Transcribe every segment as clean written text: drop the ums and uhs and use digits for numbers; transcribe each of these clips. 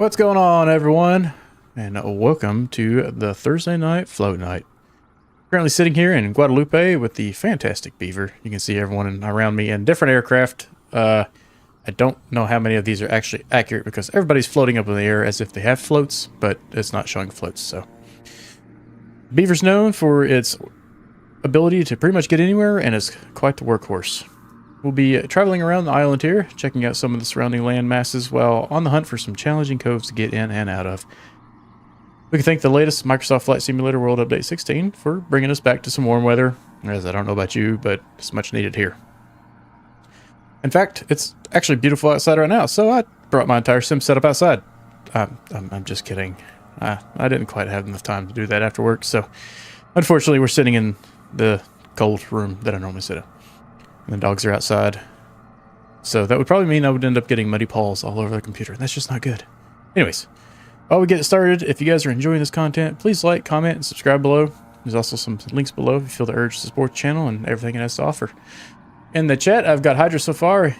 What's going on, everyone? And welcome to the Thursday night float night. Currently sitting here in Guadalupe with the fantastic Beaver. You can see everyone around me in different aircraft. I don't know how many of these are actually accurate because everybody's floating up in the air as if they have floats, but it's not showing floats. So, Beaver's known for its ability to pretty much get anywhere and is quite the workhorse. We'll be traveling around the island here, checking out some of the surrounding land masses while on the hunt for some challenging coves to get in and out of. We can thank the latest Microsoft Flight Simulator World Update 16 for bringing us back to some warm weather, as I don't know about you, but it's much needed here. In fact, it's actually beautiful outside right now, so I brought my entire sim setup outside. I'm just kidding. I didn't quite have enough time to do that after work, so unfortunately we're sitting in the cold room that I normally sit in. And the dogs are outside. So that would probably mean I would end up getting muddy paws all over the computer. And that's just not good. Anyways, while we get started, if you guys are enjoying this content, please like, comment, and subscribe below. There's also some links below if you feel the urge to support the channel and everything it has to offer. In the chat, I've got Hydra so far.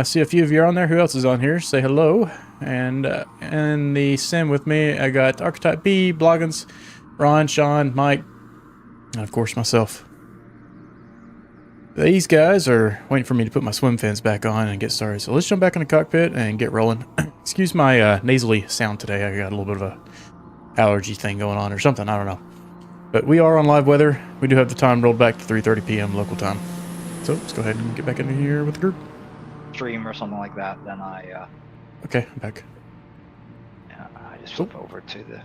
See a few of you are on there. Who else is on here? Say hello. And in the sim with me, I got Archetype B, Bloggins, Ron, Sean, Mike, and of course myself. These guys are waiting for me to put my swim fins back on and get started. So let's jump back in the cockpit and get rolling. Excuse my nasally sound today. I got a little bit of a allergy thing going on or something. I don't know. But we are on live weather. We do have the time rolled back to 3:30 p.m. local time. So let's go ahead and get back in here with the group. Stream or something like that, then I Okay, I'm back. yeah, I just flip over to the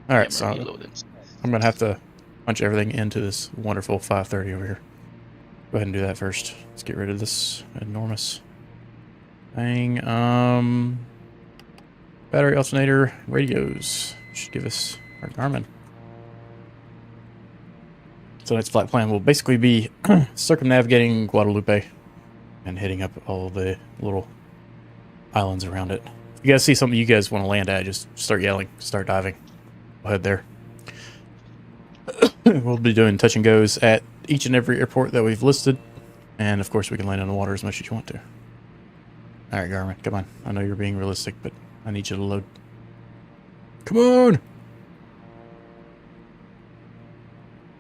Alright, so I'm gonna have to punch everything into this wonderful 530 over here. Go ahead and do that first. Let's get rid of this enormous thing. Battery alternator, radios. Should give us our Garmin. So tonight's flight plan will basically be circumnavigating Guadalupe and hitting up all the little islands around it. If you guys see something you guys want to land at, just start yelling, start diving. Go ahead there. We'll be doing touch and goes at each and every airport that we've listed. And of course we can land on the water as much as you want to. Alright, Garmin, come on. I know you're being realistic, but I need you to load. Come on!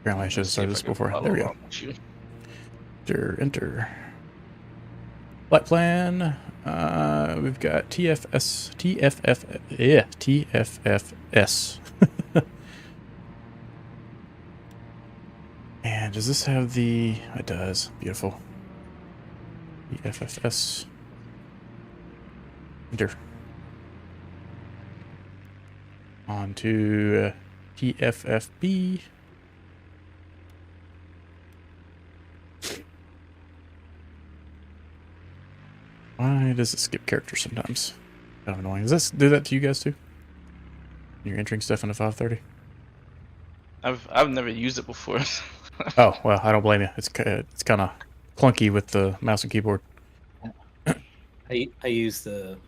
Apparently I should have started this before. There we go. Enter. Flight plan. We've got TFFS. And does this have the... It does. Beautiful. TFFS. Enter. On to TFFB. Why does it skip characters sometimes? Kind of annoying. Does this do that to you guys too? You're entering stuff in a 530? I've never used it before. Oh, well, I don't blame you. It's kind of clunky with the mouse and keyboard. I use the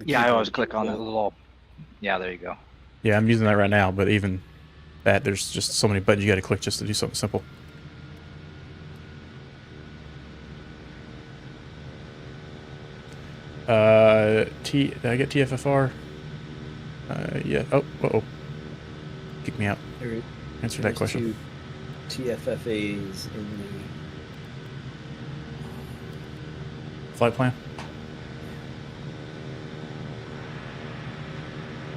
yeah, I always click on the little, yeah, there you go. Yeah, I'm using that right now, but even that, there's just so many buttons you got to click just to do something simple. Did I get TFFR? Yeah. Oh, uh-oh. Kick me out. Answer that question. TFFAs in the Flight plan?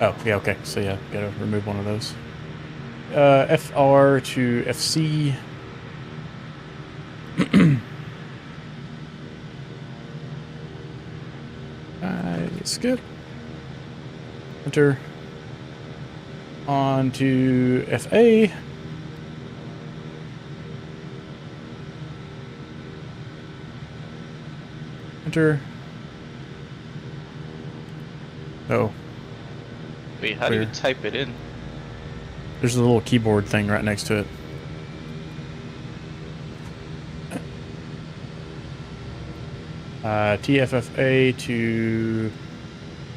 Oh, yeah, okay. So yeah, gotta remove one of those. FR to FC. Skip. Enter. On to FA. Enter. Oh. Wait, how do you type it in? There's a little keyboard thing right next to it. TFFA to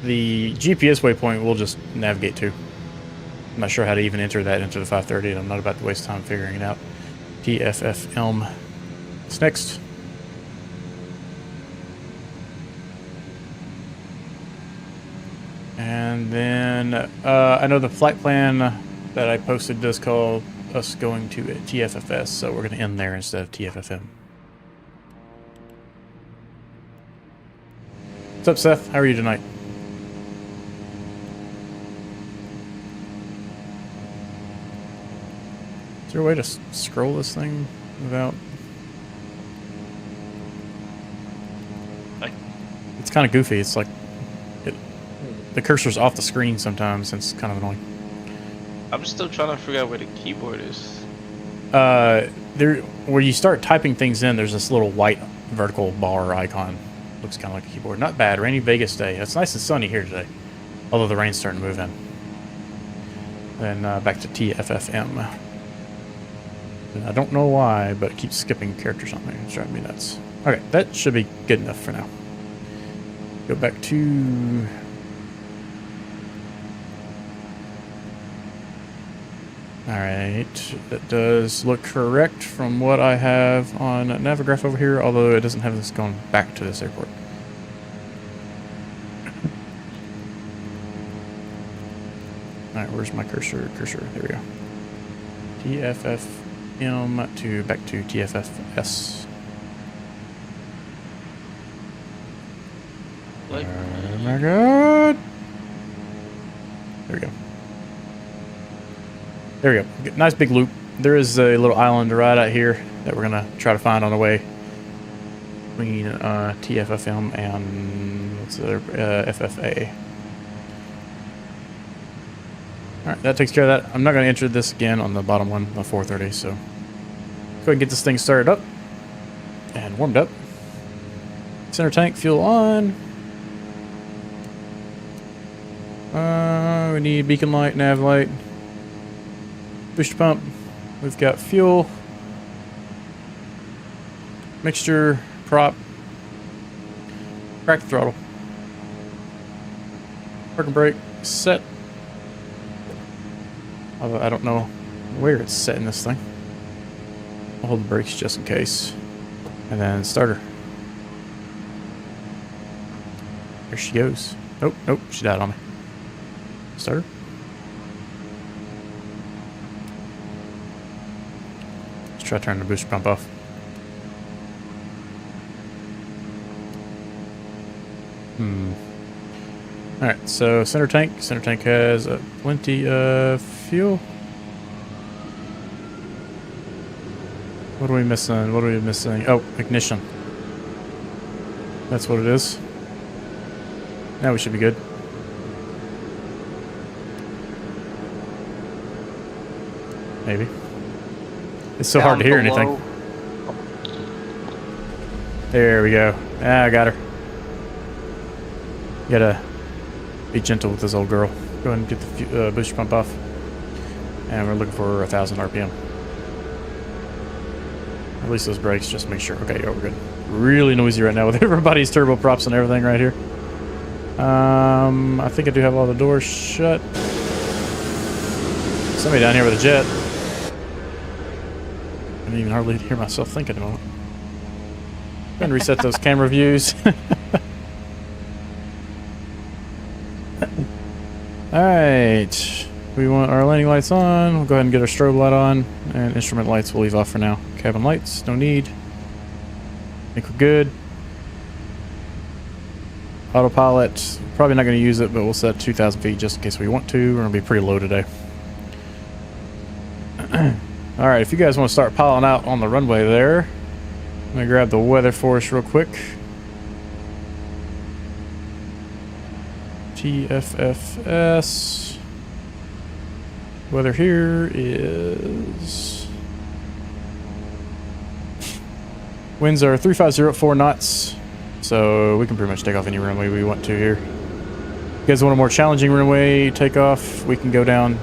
the GPS waypoint we'll just navigate to. I'm not sure how to even enter that into the 530, and I'm not about to waste time figuring it out. TFFM. What's next? And then I know the flight plan that I posted does call us going to TFFS, so we're going to end there instead of TFFM. What's up, Seth? How are you tonight? Is there a way to scroll this thing without... It's kind of goofy. It's like... the cursor's off the screen sometimes, and it's kind of annoying. I'm still trying to figure out where the keyboard is. There, where you start typing things in, there's this little white vertical bar icon. Looks kind of like a keyboard. Not bad. Rainy Vegas day. It's nice and sunny here today, although the rain's starting to move in. Then back to TFFM. And I don't know why, but it keeps skipping characters on me. It's driving me nuts. Okay, that should be good enough for now. Go back to... Alright, that does look correct from what I have on Navigraph over here, although it doesn't have this going back to this airport. Alright, where's my cursor? There we go. TFFM to back to TFFS. Oh my god! There we go. There we go. Nice big loop. There is a little island right out here that we're gonna try to find on the way between TFFM and what's the other FFA. All right, that takes care of that. I'm not gonna enter this again on the bottom one, the 430. So go ahead and get this thing started up and warmed up. Center tank fuel on. We need beacon light, nav light. Booster pump, we've got fuel, mixture, prop, crack the throttle, park and brake, set. Although I don't know where it's set in this thing. I'll hold the brakes just in case. And then starter. There she goes. Nope, nope, she died on me. Starter. Try turning the booster pump off. Alright, so center tank. Center tank has plenty of fuel. What are we missing? What are we missing? Oh, ignition. That's what it is. Now we should be good. Maybe. It's so hard to hear anything. There we go. Ah, I got her. You gotta be gentle with this old girl. Go ahead and get the booster pump off. And we're looking for 1,000 RPM. Release those brakes just to make sure. Okay, yeah, we're good. Really noisy right now with everybody's turboprops and everything right here. I think I do have all the doors shut. Somebody down here with a jet. I didn't even hardly hear myself think at the moment. Go and reset those camera views. Alright. We want our landing lights on. We'll go ahead and get our strobe light on. And instrument lights we'll leave off for now. Cabin lights, no need. I think we're good. Autopilot, probably not going to use it, but we'll set 2,000 feet just in case we want to. We're going to be pretty low today. Alright, if you guys want to start piling out on the runway there, I'm going to grab the weather for us real quick. TFFS. Weather here is... winds are 350 at 4 knots, so we can pretty much take off any runway we want to here. If you guys want a more challenging runway takeoff, we can go down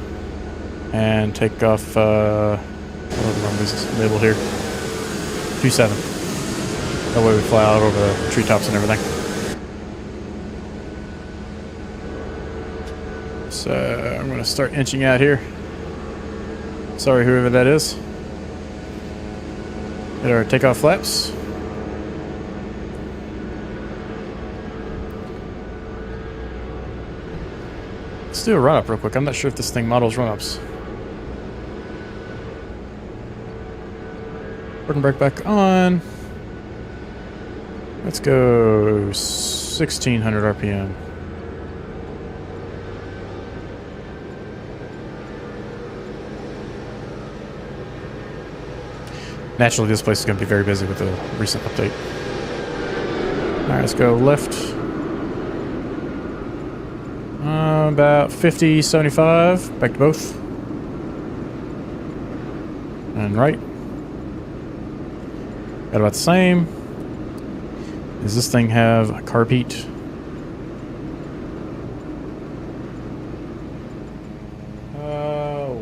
and take off... what are the runways labeled here? 27. That way we fly out over the treetops and everything. So I'm going to start inching out here. Sorry, whoever that is. Hit our takeoff flaps. Let's do a run-up real quick. I'm not sure if this thing models run-ups. Working brake back on. Let's go 1600 RPM. Naturally, this place is going to be very busy with the recent update. Alright, let's go left. About 50, 75. Back to both. And right. Got about the same. Does this thing have a carb heat?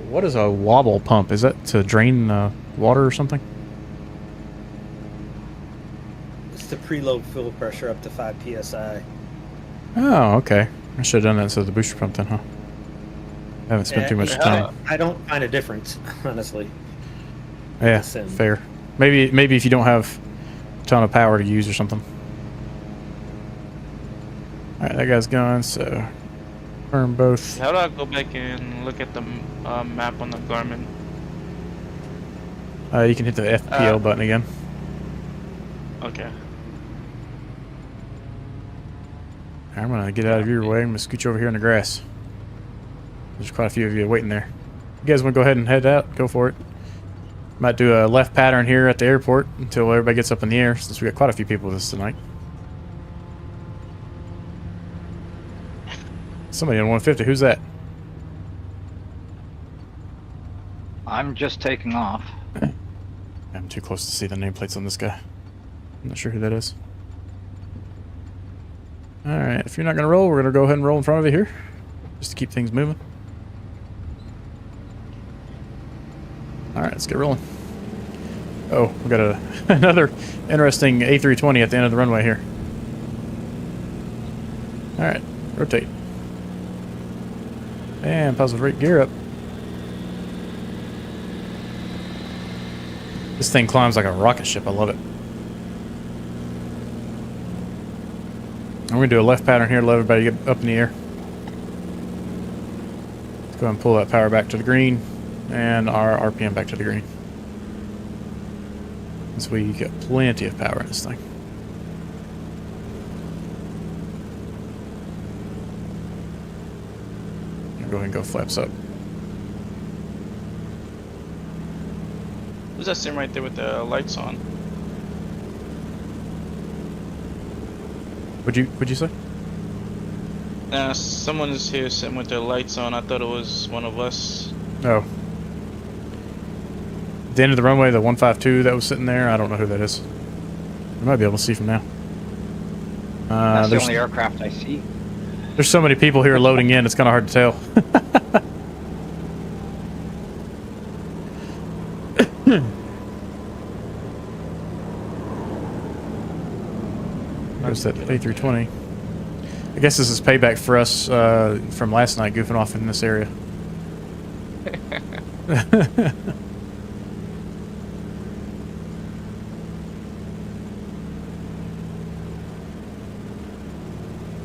What is a wobble pump? Is that to drain water or something? It's to preload fuel pressure up to 5 psi. Oh, okay. I should have done that instead of the booster pump then, huh? I haven't spent too much time. I don't find a difference, honestly. Yeah, fair. Maybe if you don't have a ton of power to use or something. Alright, that guy's gone, so confirm both. How do I go back and look at the map on the Garmin? You can hit the FPL button again. Okay. I'm gonna get out of your way. I'm gonna scooch over here in the grass. There's quite a few of you waiting there. You guys wanna go ahead and head out? Go for it. Might do a left pattern here at the airport until everybody gets up in the air, since we got quite a few people with us tonight. Somebody on 150, who's that? I'm just taking off. I'm too close to see the nameplates on this guy. I'm not sure who that is. Alright, if you're not going to roll, we're going to go ahead and roll in front of you here. Just to keep things moving. Alright, let's get rolling. Oh, we got another interesting A320 at the end of the runway here. Alright, rotate. And positive rate gear up. This thing climbs like a rocket ship. I love it. I'm going to do a left pattern here to let everybody get up in the air. Let's go ahead and pull that power back to the green and our RPM back to the green. So we got plenty of power in this thing. Go ahead and go flaps up. Who's that sim right there with the lights on? What'd you say? Someone is here sitting with their lights on. I thought it was one of us. Oh. At the end of the runway, the 152 that was sitting there, I don't know who that is. I might be able to see from now. That's the only aircraft I see. There's so many people here loading in, it's kind of hard to tell. There's that A320. I guess this is payback for us from last night goofing off in this area.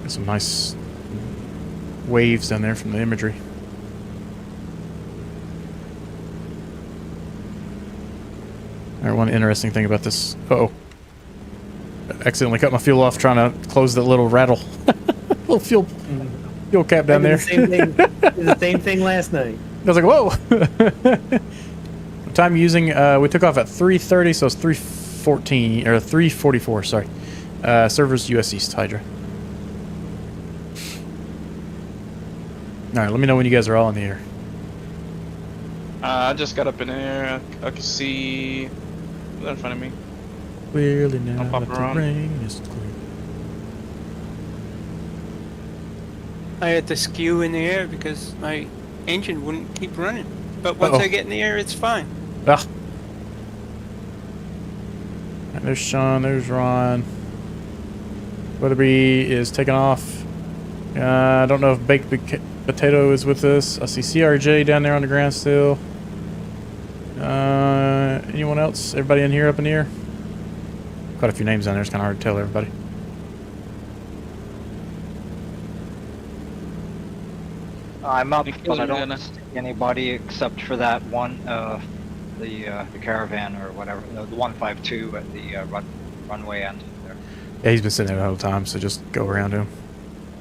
Got some nice waves down there from the imagery. Alright, one interesting thing about this. Uh-oh. I accidentally cut my fuel off trying to close that little rattle. Little fuel cap down there. The same thing last night. I was like, whoa! Time using, we took off at 3:30, so it's 3:14, or 3:44, sorry. Servers US East, Hydra. Alright, let me know when you guys are all in the air. I just got up in the air. I can see that in front of me. Clearly now I'll pop the around. terrain is clear. I had to skew in the air because my engine wouldn't keep running. But once I get in the air, it's fine. Ah. Right, there's Sean, there's Ron. Weatherby is taking off. I don't know if Baked Potato is with us. I see CRJ down there on the ground still. Anyone else? Everybody in here up in the air? Quite a few names down there. It's kind of hard to tell everybody. I'm up, Because but I we're don't gonna- see anybody except for that one, the caravan or whatever, the 152 at the runway end there. Yeah, he's been sitting there the whole time, so just go around him.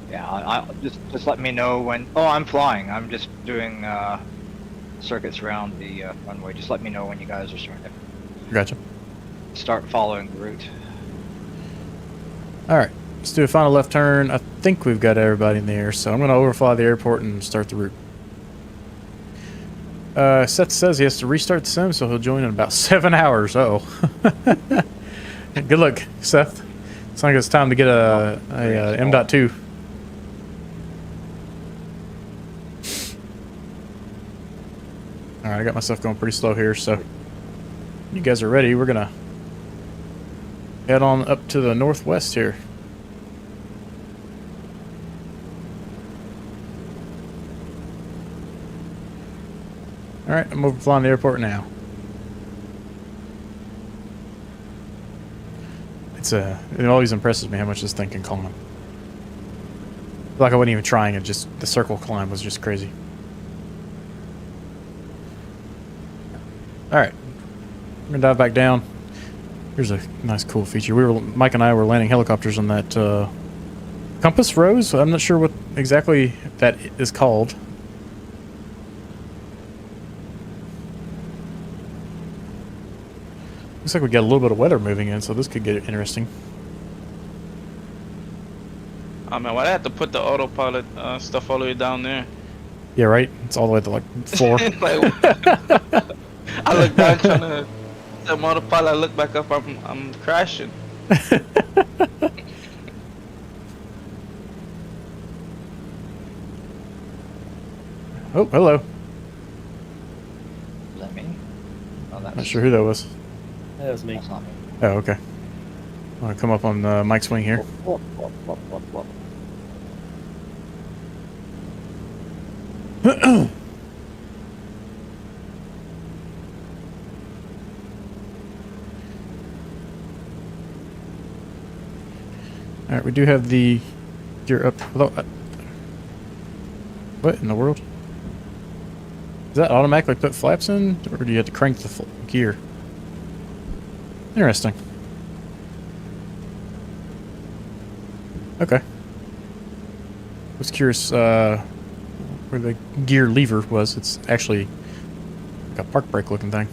Yeah, I just let me know when. Oh, I'm flying. I'm just doing circuits around the runway. Just let me know when you guys are starting to Gotcha. start following the route. All right, let's do a final left turn. I think we've got everybody in the air, so I'm going to overfly the airport and start the route. Seth says he has to restart the sim, so he'll join in about 7 hours. Oh, good luck, Seth. It's like it's time to get a M.2. All right, I got myself going pretty slow here, so you guys are ready. We're gonna head on up to the northwest here. All right, I'm overflying the airport now. It always impresses me how much this thing can climb. Like I wasn't even trying it, just the circle climb was just crazy. All right, we're gonna dive back down. Here's a nice, cool feature. Mike and I were landing helicopters on that compass rose. I'm not sure what exactly that is called. Looks like we got a little bit of weather moving in, so this could get interesting. Oh man, why I have to put the autopilot stuff all the way down there? Yeah, right? It's all the way to like 4. Like, I look down trying to the autopilot. I look back up. I'm crashing. Oh, hello. Is that me? Oh, that's Not sure who that was. That was me. That's not me. Oh, okay. I want to come up on Mike's wing here. Whoop, whoop, whoop, whoop, whoop. All right, we do have the gear up. What in the world? Does that automatically put flaps in, or do you have to crank the gear? Interesting. Okay. I was curious where the gear lever was. It's actually like a park brake looking thing.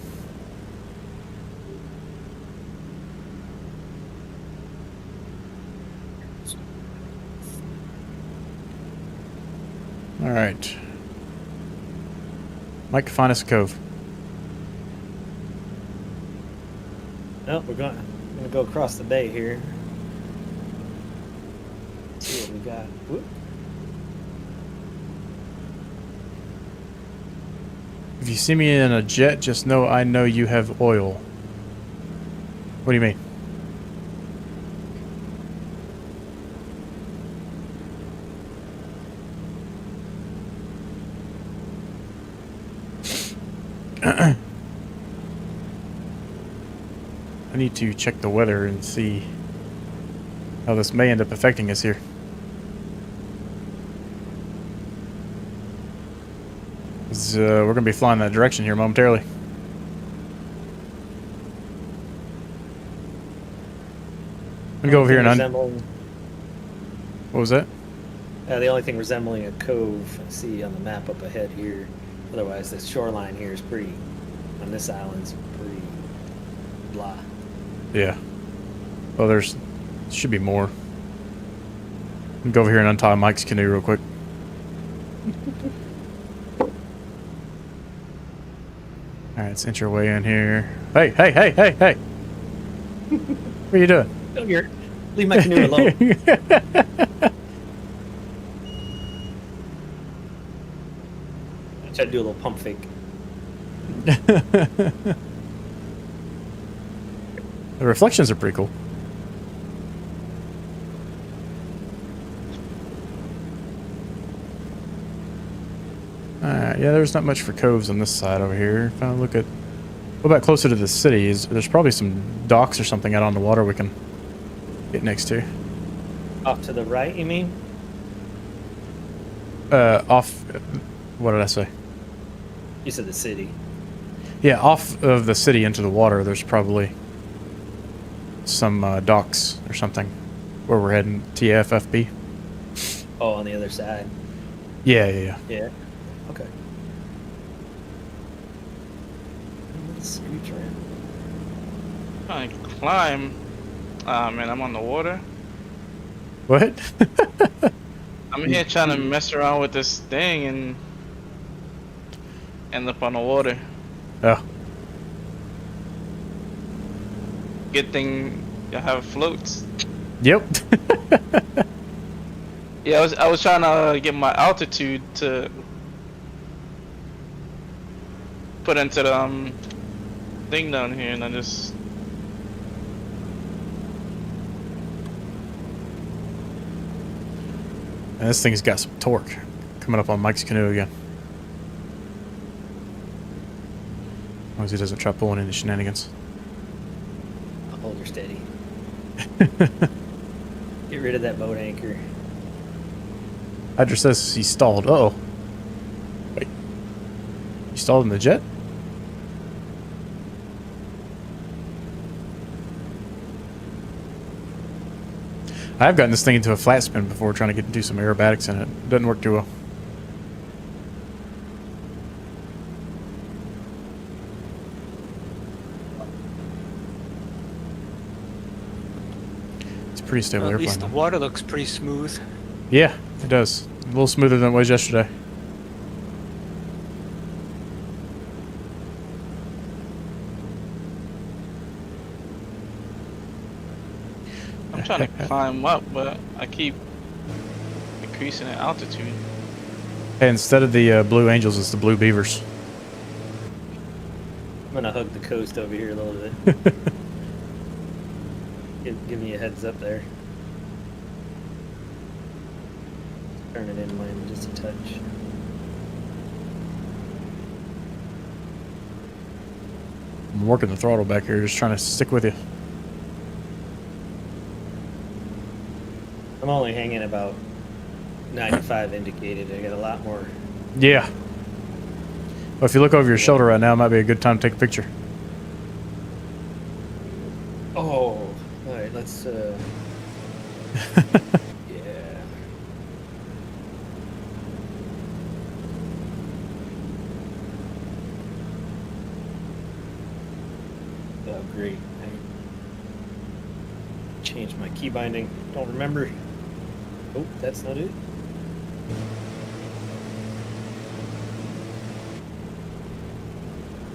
All right. Mike, find us a cove. Oh, we're gonna go across the bay here. See what we got. Whoop. If you see me in a jet, just know I know you have oil. What do you mean? I need to check the weather and see how this may end up affecting us here. We're going to be flying that direction here momentarily. I'm going to go over here and What was that? The only thing resembling a cove I see on the map up ahead here. Otherwise, the shoreline here is pretty, on this island's pretty blah. Yeah. Well, should be more. Let me go over here and untie Mike's canoe real quick. Alright, let's inch our way in here. Hey, hey, hey, hey, hey! What are you doing? Come here. Leave my canoe alone. I tried to do a little pump fake. The reflections are pretty cool. Alright, yeah, there's not much for coves on this side over here. If I look at... What about closer to the city? There's probably some docks or something out on the water we can get next to. Off to the right, you mean? Off... What did I say? You said the city. Yeah, off of the city into the water, there's probably some docks or something where we're heading. TFFB. Oh, on the other side. Yeah. Yeah. Okay. Let's scooch around. Trying to climb. Man, I'm on the water. What? I'm here trying to mess around with this thing and end up on the water. Oh, Good thing I have floats. yep. Yeah, I was trying to get my altitude to put into the thing down here, and I just And this thing's got some torque. Coming up on Mike's canoe again. As long as he doesn't try pulling any shenanigans. I'll hold her steady. Get rid of that boat anchor. Hydra says he stalled. Uh-oh. Wait. You stalled in the jet? I've gotten this thing into a flat spin before trying to do some aerobatics in it. Doesn't work too well. It's a pretty stable Well, at airplane. least the though. water looks pretty smooth. Yeah, it does. A little smoother than it was yesterday. I'm trying to climb up, but I keep increasing in altitude. Hey, instead of the Blue Angels, it's the Blue Beavers. I'm gonna hug the coast over here a little bit. Give me a heads up there. Turn it inland just a touch. I'm working the throttle back here, just trying to stick with you. I'm only hanging about 95 indicated. I got a lot more. Yeah. Well, if you look over your shoulder right now, it might be a good time to take a picture. Oh, all right. Let's. Yeah. Oh, great. I changed my key binding. Don't remember. Oh, that's not it.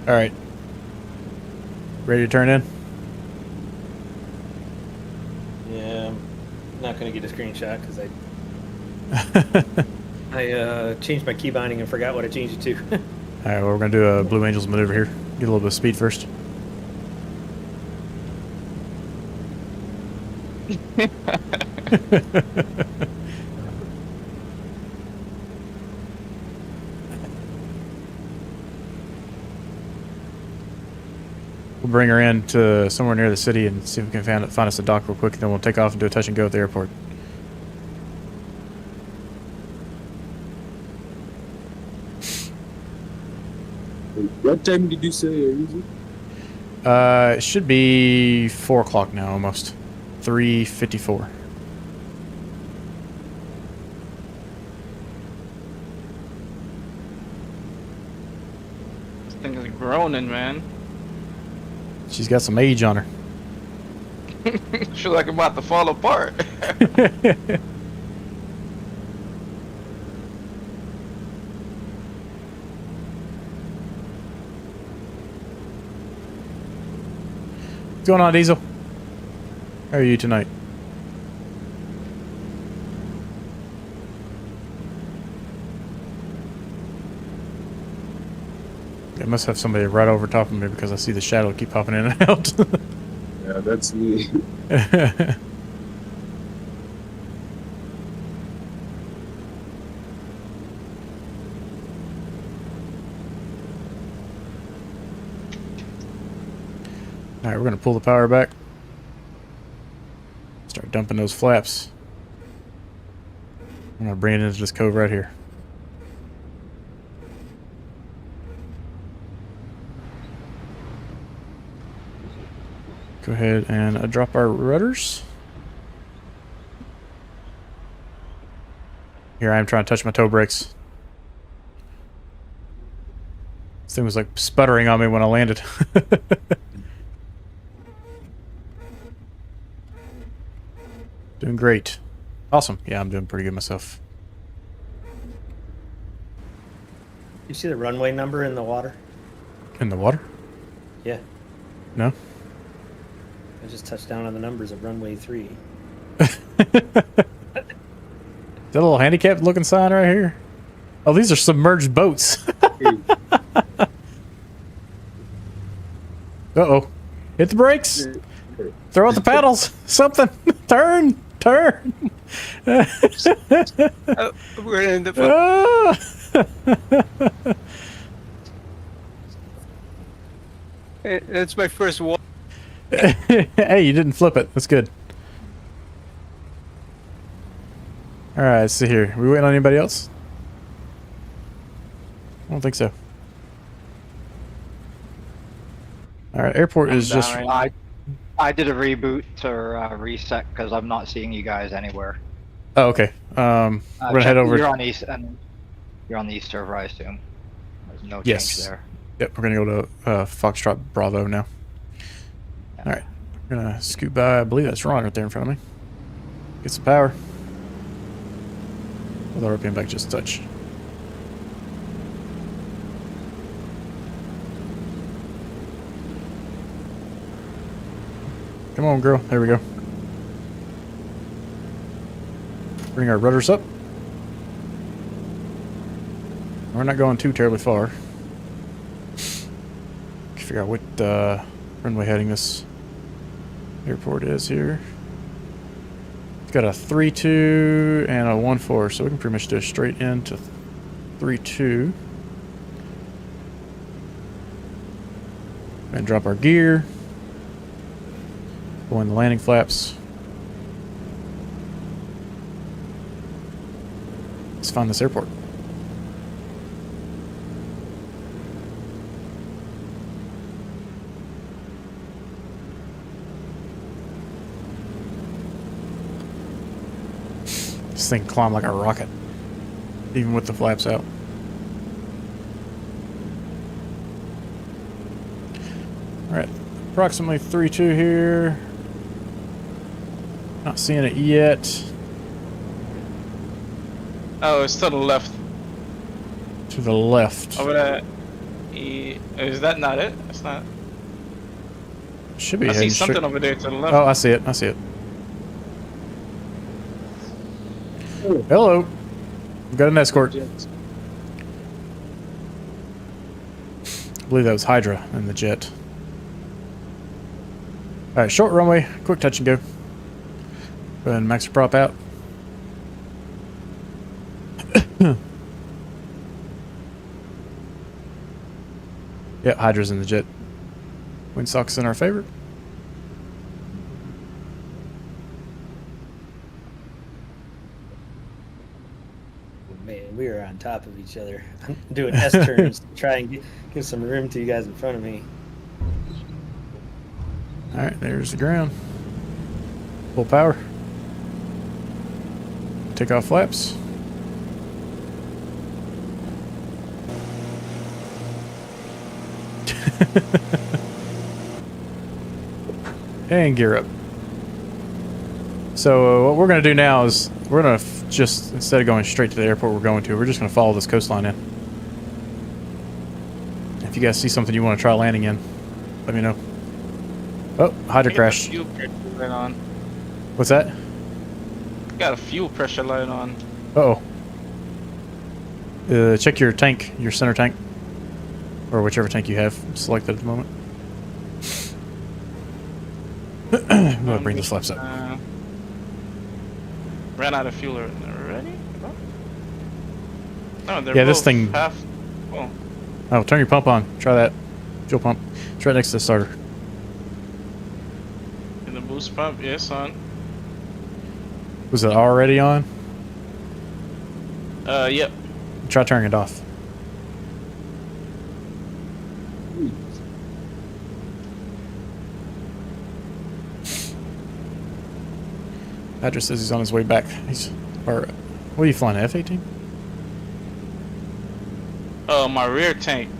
All right. Ready to turn in? Yeah, I'm not gonna get a screenshot because I changed my key binding and forgot what I changed it to. All right, well, we're going to do a Blue Angels maneuver here. Get a little bit of speed first. We'll bring her in to somewhere near the city and see if we can find us a dock real quick, and then we'll take off and do a touch and go at the airport. What time did you say you're using? It should be 4 o'clock now, almost. 3:54. This thing is groaning, man. She's got some age on her. Feel like I'm about to fall apart. What's going on, Diesel? How are you tonight? I must have somebody right over top of me because I see the shadow keep popping in and out. Yeah, that's me. Alright, we're going to pull the power back. Start dumping those flaps. I'm going to bring it into this cove right here. go ahead and drop our rudders. Here I am trying to touch my toe brakes. This thing was like sputtering on me when I landed. Doing great. Awesome. Yeah, I'm doing pretty good myself. You see the runway number in the water? In the water? Yeah. No? I just touched down on the numbers of runway 3. That little handicapped looking sign right here? Oh, these are submerged boats. Uh-oh. Hit the brakes. Throw out the paddles. Something. Turn. Turn. Oh, we're in the. That's my first walk. Hey, you didn't flip it. That's good. Alright, let's see here. We waiting on anybody else? I don't think so. Alright, airport is just... I did a reboot to reset because I'm not seeing you guys anywhere. Oh, okay. We're gonna head over... You're on east, and you're on the east server, I assume. There's no Yes. change there. Yep, we're gonna go to Foxtrot Bravo now. Yeah. Alright, we're gonna scoot by. I believe that's Ron right there in front of me. Get some power. With our RPM back just a touch. Come on, girl. There we go. Bring our rudders up. We're not going too terribly far. Figure out what runway heading this airport is here. It's got a 3-2 and a 1-4, so we can pretty much do a straight into 3-2. And drop our gear. Go in the landing flaps. Let's find this airport. This thing climbed like a rocket, even with the flaps out. Alright, approximately 3-2 here. Not seeing it yet. Oh, it's to the left. To the left. Over there. Is that not it? It's not. Should be I see heading something straight. over there to the left. Oh, I see it. I see it. Hello. We've got an escort. I believe that was Hydra in the jet. Alright, short runway. Quick touch and go. Go ahead and max your prop out. Yeah, Hydra's in the jet. Windsock's in our favor. Man, we are on top of each other. I'm doing S-turns to try and give some room to you guys in front of me. Alright, there's the ground. Full power. Take off flaps. And gear up. So what we're going to do now is we're going to just, instead of going straight to the airport we're going to, we're just going to follow this coastline in. If you guys see something you want to try landing in, let me know. Oh, Hydra crash. Fuel pressure light on. What's that? Got a fuel pressure light on. Uh-oh. Check your tank, your center tank. Or whichever tank you have selected at the moment. I'm going to bring the flaps up. Ran out of fuel already? No, they're Yeah, both this thing... half. Oh. Oh, turn your pump on. Try that. Fuel pump. It's right next to the starter. And the boost pump, yes, on. Was it already on? Yep. Try turning it off. Patrick says he's on his way back. What are you flying, F-18? My rear tank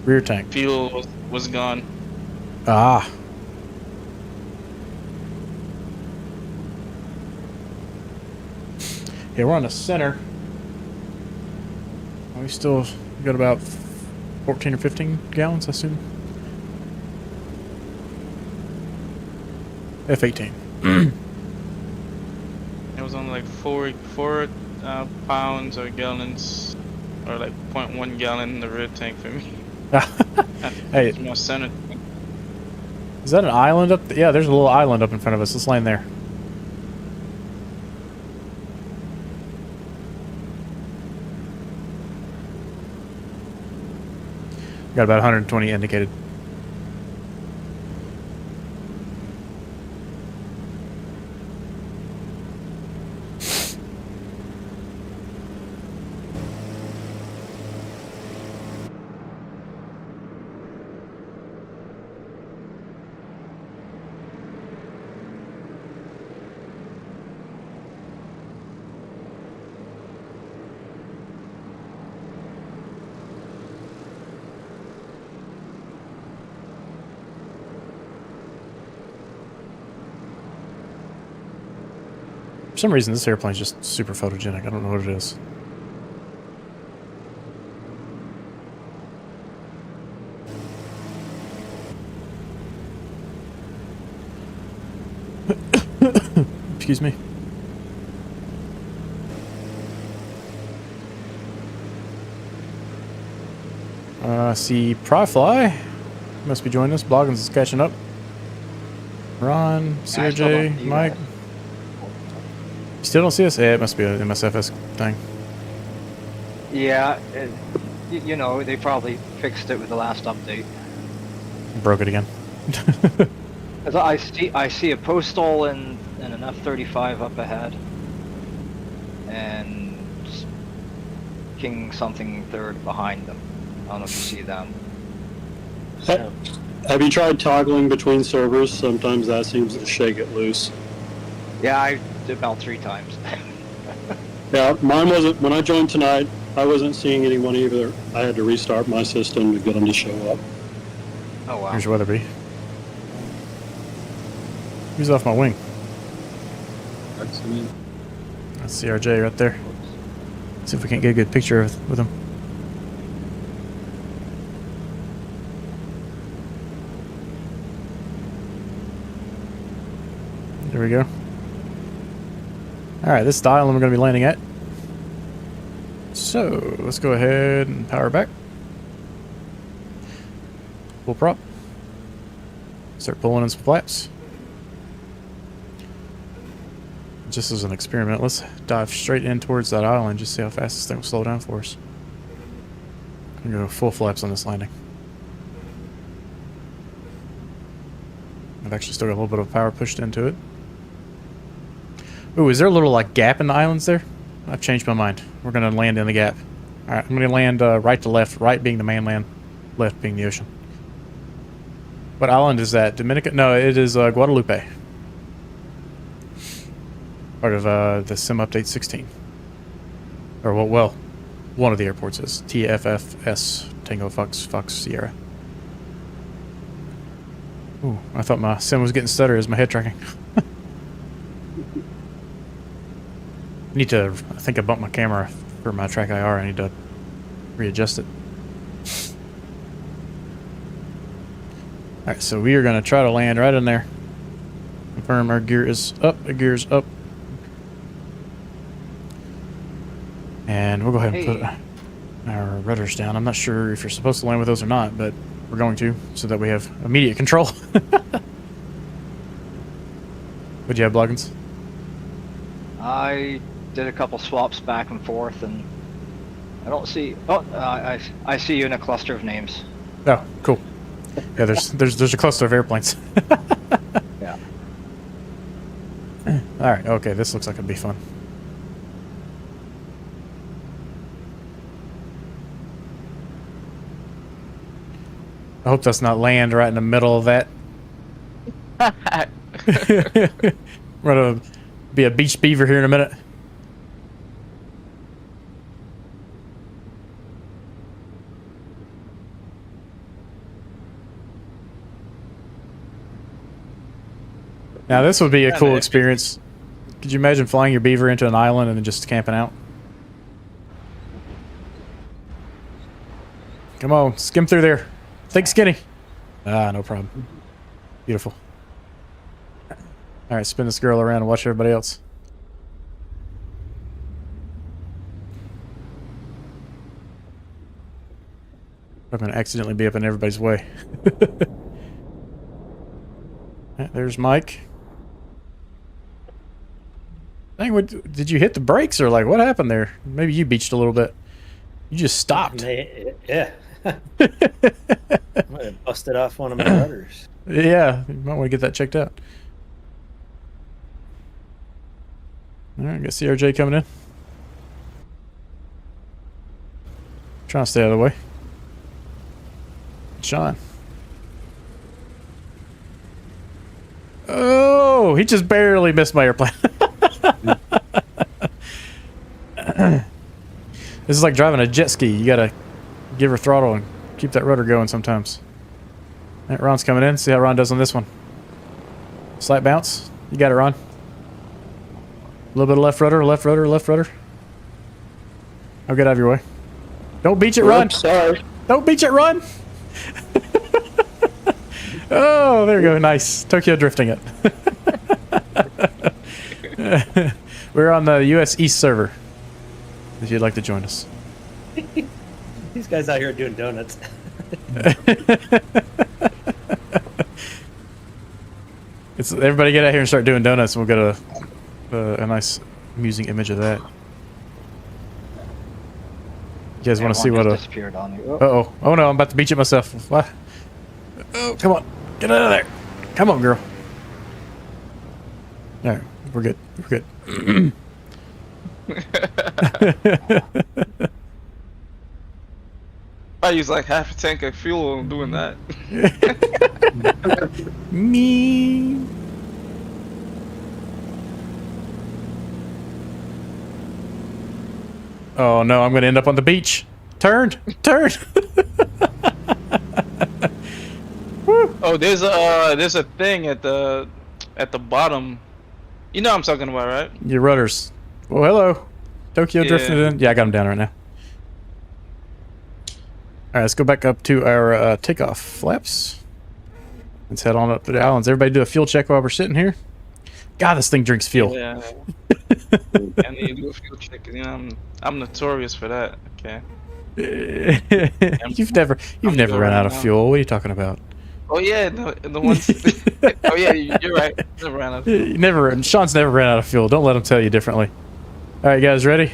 Rear tank. fuel was gone. Ah. Yeah, we're on the center. We still got about 14 or 15 gallons, I assume. F-18. It was on like four pounds or gallons, or like 0.1 gallon in the rear tank for me. Hey, It's my center. is that an island up? Yeah, there's a little island up in front of us. Let's land there. Got about 120 indicated. For some reason, this airplane's just super photogenic. I don't know what it is. Excuse me. See Pryfly. Must be joining us. Bloggins is catching up. Ron, CRJ, Mike. You still don't see us? Yeah, it must be an MSFS thing. Yeah, you know, they probably fixed it with the last update. Broke it again. 'Cause I see a postal and an F-35 up ahead, and King something third behind them. I don't know if you see them. Have you tried toggling between servers? Sometimes that seems to shake it loose. Yeah, I did about 3 times. Yeah, mine wasn't. When I joined tonight, I wasn't seeing anyone either. I had to restart my system to get them to show up. Oh wow. Here's Weatherby. He's off my wing. Excellent. That's CRJ right there. See if we can't get a good picture with him. There we go. Alright, this is the island we're going to be landing at. So, let's go ahead and power back. Full prop. Start pulling in some flaps. Just as an experiment, let's dive straight in towards that island, just see how fast this thing will slow down for us. I'm going to go full flaps on this landing. I've actually still got a little bit of power pushed into it. Ooh, is there a little like gap in the islands there? I've changed my mind. We're going to land in the gap. Alright, I'm going to land right to left, right being the mainland, left being the ocean. What island is that? Dominica? No, it is Guadalupe. Part of the Sim Update 16. Or, well, one of the airports is. TFFS, Tango Fox Sierra. Ooh, I thought my Sim was getting stutter as my head tracking. I need to, I think I bumped my camera for my track IR. I need to readjust it. Alright, so we are going to try to land right in there. Confirm our gear is up. The gear is up. And we'll go ahead and put our rudders down. I'm not sure if you're supposed to land with those or not, but we're going to, so that we have immediate control. What'd you have, Bloggins? I did a couple swaps back and forth, and I don't see. Oh, I see you in a cluster of names. Oh, cool. Yeah, there's a cluster of airplanes. Yeah. All right. Okay, this looks like it'd be fun. I hope that's not land right in the middle of that. We're gonna Be a beach beaver here in a minute. Now this would be a cool experience. Could you imagine flying your beaver into an island and then just camping out? Come on, skim through there. Think skinny. Ah, no problem. Beautiful. All right, spin this girl around and watch everybody else. I'm going to accidentally be up in everybody's way. There's Mike. Dang, did you hit the brakes or like what happened there? Maybe you beached a little bit. You just stopped. Yeah. I might have busted off one of my rudders. Yeah, you might want to get that checked out. All right, got CRJ coming in. Trying to stay out of the way. Sean. Oh, he just barely missed my airplane. This is like driving a jet ski. You gotta give her throttle and keep that rudder going sometimes. All right, Ron's coming in. See how Ron does on this one. Slight bounce. You got it, Ron. A little bit of left rudder, left rudder, left rudder. I'll get out of your way. Don't beach it, Ron. Sorry. Don't beach it, Ron. Oh, there you go. Nice. Tokyo drifting it. We're on the US East server. If you'd like to join us. These guys out here doing donuts. Everybody get out here and start doing donuts, and we'll get a nice, amusing image of that. You guys want to see what a... disappeared on you. Uh-oh. Oh, no, I'm about to beach it myself. What? Oh, come on. Get out of there. Come on, girl. All right, we're good. We're good. I use like half a tank of fuel on doing that. Me. Oh no, I'm gonna end up on the beach. Turned. Oh, there's a thing at the bottom. You know what I'm talking about, right? Your rudders. Well, hello. Tokyo drifted in. Yeah, I got him down right now. All right, let's go back up to our takeoff flaps. Let's head on up to the islands. Everybody do a fuel check while we're sitting here. God, this thing drinks fuel. Yeah. I need to do a fuel check. You know, I'm notorious for that. Okay. You've never run out of fuel. What are you talking about? Oh yeah, the ones. Oh yeah, you're right. Never ran out of fuel. Sean's never ran out of fuel. Don't let him tell you differently. All right, guys, ready?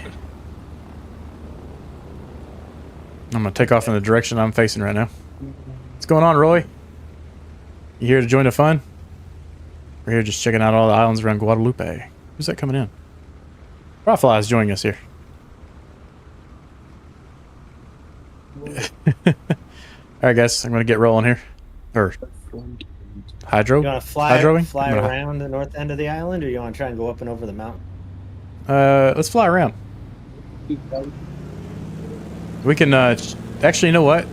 I'm gonna take off in the direction I'm facing right now. What's going on, Roy? You here to join the fun? We're here just checking out all the islands around Guadalupe. Who's that coming in? Rawfly is joining us here. All right, guys, I'm gonna get rolling here. Or hydro? You want to fly hydroing? around the north end of the island, or you want to try and go up and over the mountain? Let's fly around. We can, actually, you know what?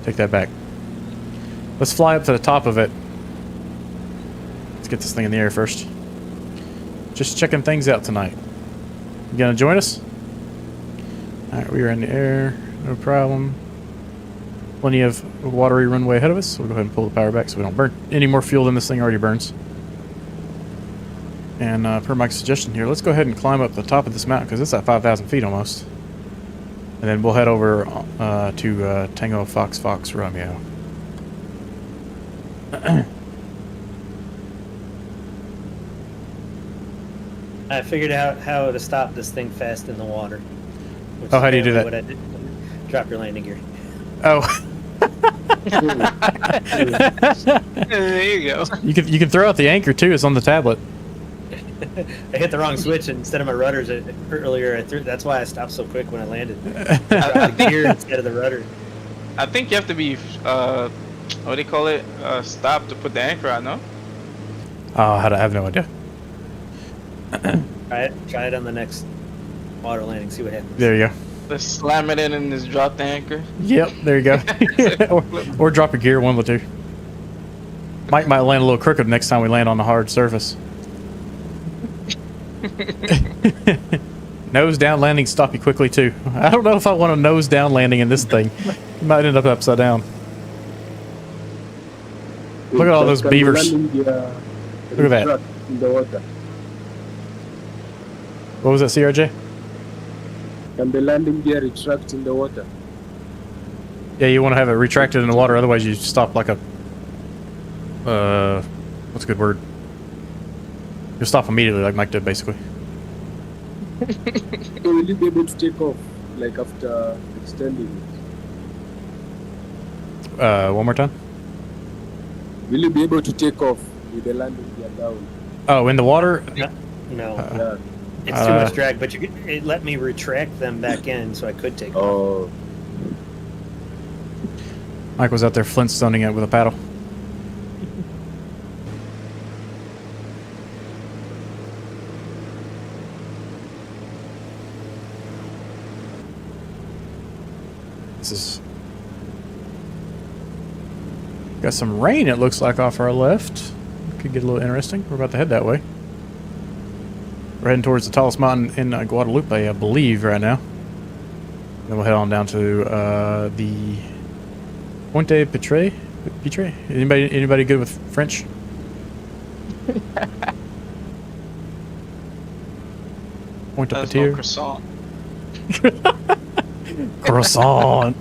Take that back. Let's fly up to the top of it. Let's get this thing in the air first. Just checking things out tonight. You gonna join us? Alright, we are in the air. No problem. Plenty of watery runway ahead of us. So we'll go ahead and pull the power back so we don't burn any more fuel than this thing already burns. And per Mike's suggestion here, let's go ahead and climb up the top of this mountain because it's at 5,000 feet almost. And then we'll head over to Tango Fox Fox Romeo. I figured out how to stop this thing fast in the water. Oh, how do you do that? What I did. Drop your landing gear. Oh. There you go. You can throw out the anchor too. It's on the tablet. I hit the wrong switch, and instead of my rudders earlier. That's why I stopped so quick when I landed. I dropped the gear instead of the rudder. I think you have to be what do you call it? Stop to put the anchor out. No. Oh, I have no idea. Try it on the next water landing. See what happens. There you go. Let's slam it in and just drop the anchor. Yep, there you go. or drop a gear, one of the two. Might land a little crooked next time we land on a hard surface. Nose down landing stop you quickly too. I don't know if I want a nose down landing in this thing. You might end up upside down. Look at all those beavers. Look at that. In the water. What was that, CRJ? Can the landing gear retract in the water? Yeah, you want to have it retracted in the water, otherwise you stop like a... what's a good word? You'll stop immediately like Mike did, basically. So will you be able to take off, like after extending it? One more time? Will you be able to take off with the landing gear down? Oh, in the water? No, Yeah. it's too much drag. But it let me retract them back in, so I could take off. Oh. Mike was out there flintstoning it with a paddle. This is... Got some rain, it looks like, off our left. Could get a little interesting. We're about to head that way. We're heading towards the tallest mountain in Guadalupe, I believe, right now. Then we'll head on down to the Puente Pitre. Pitre? Anybody good with French? Pointe That's Pitre. no croissant. Croissant.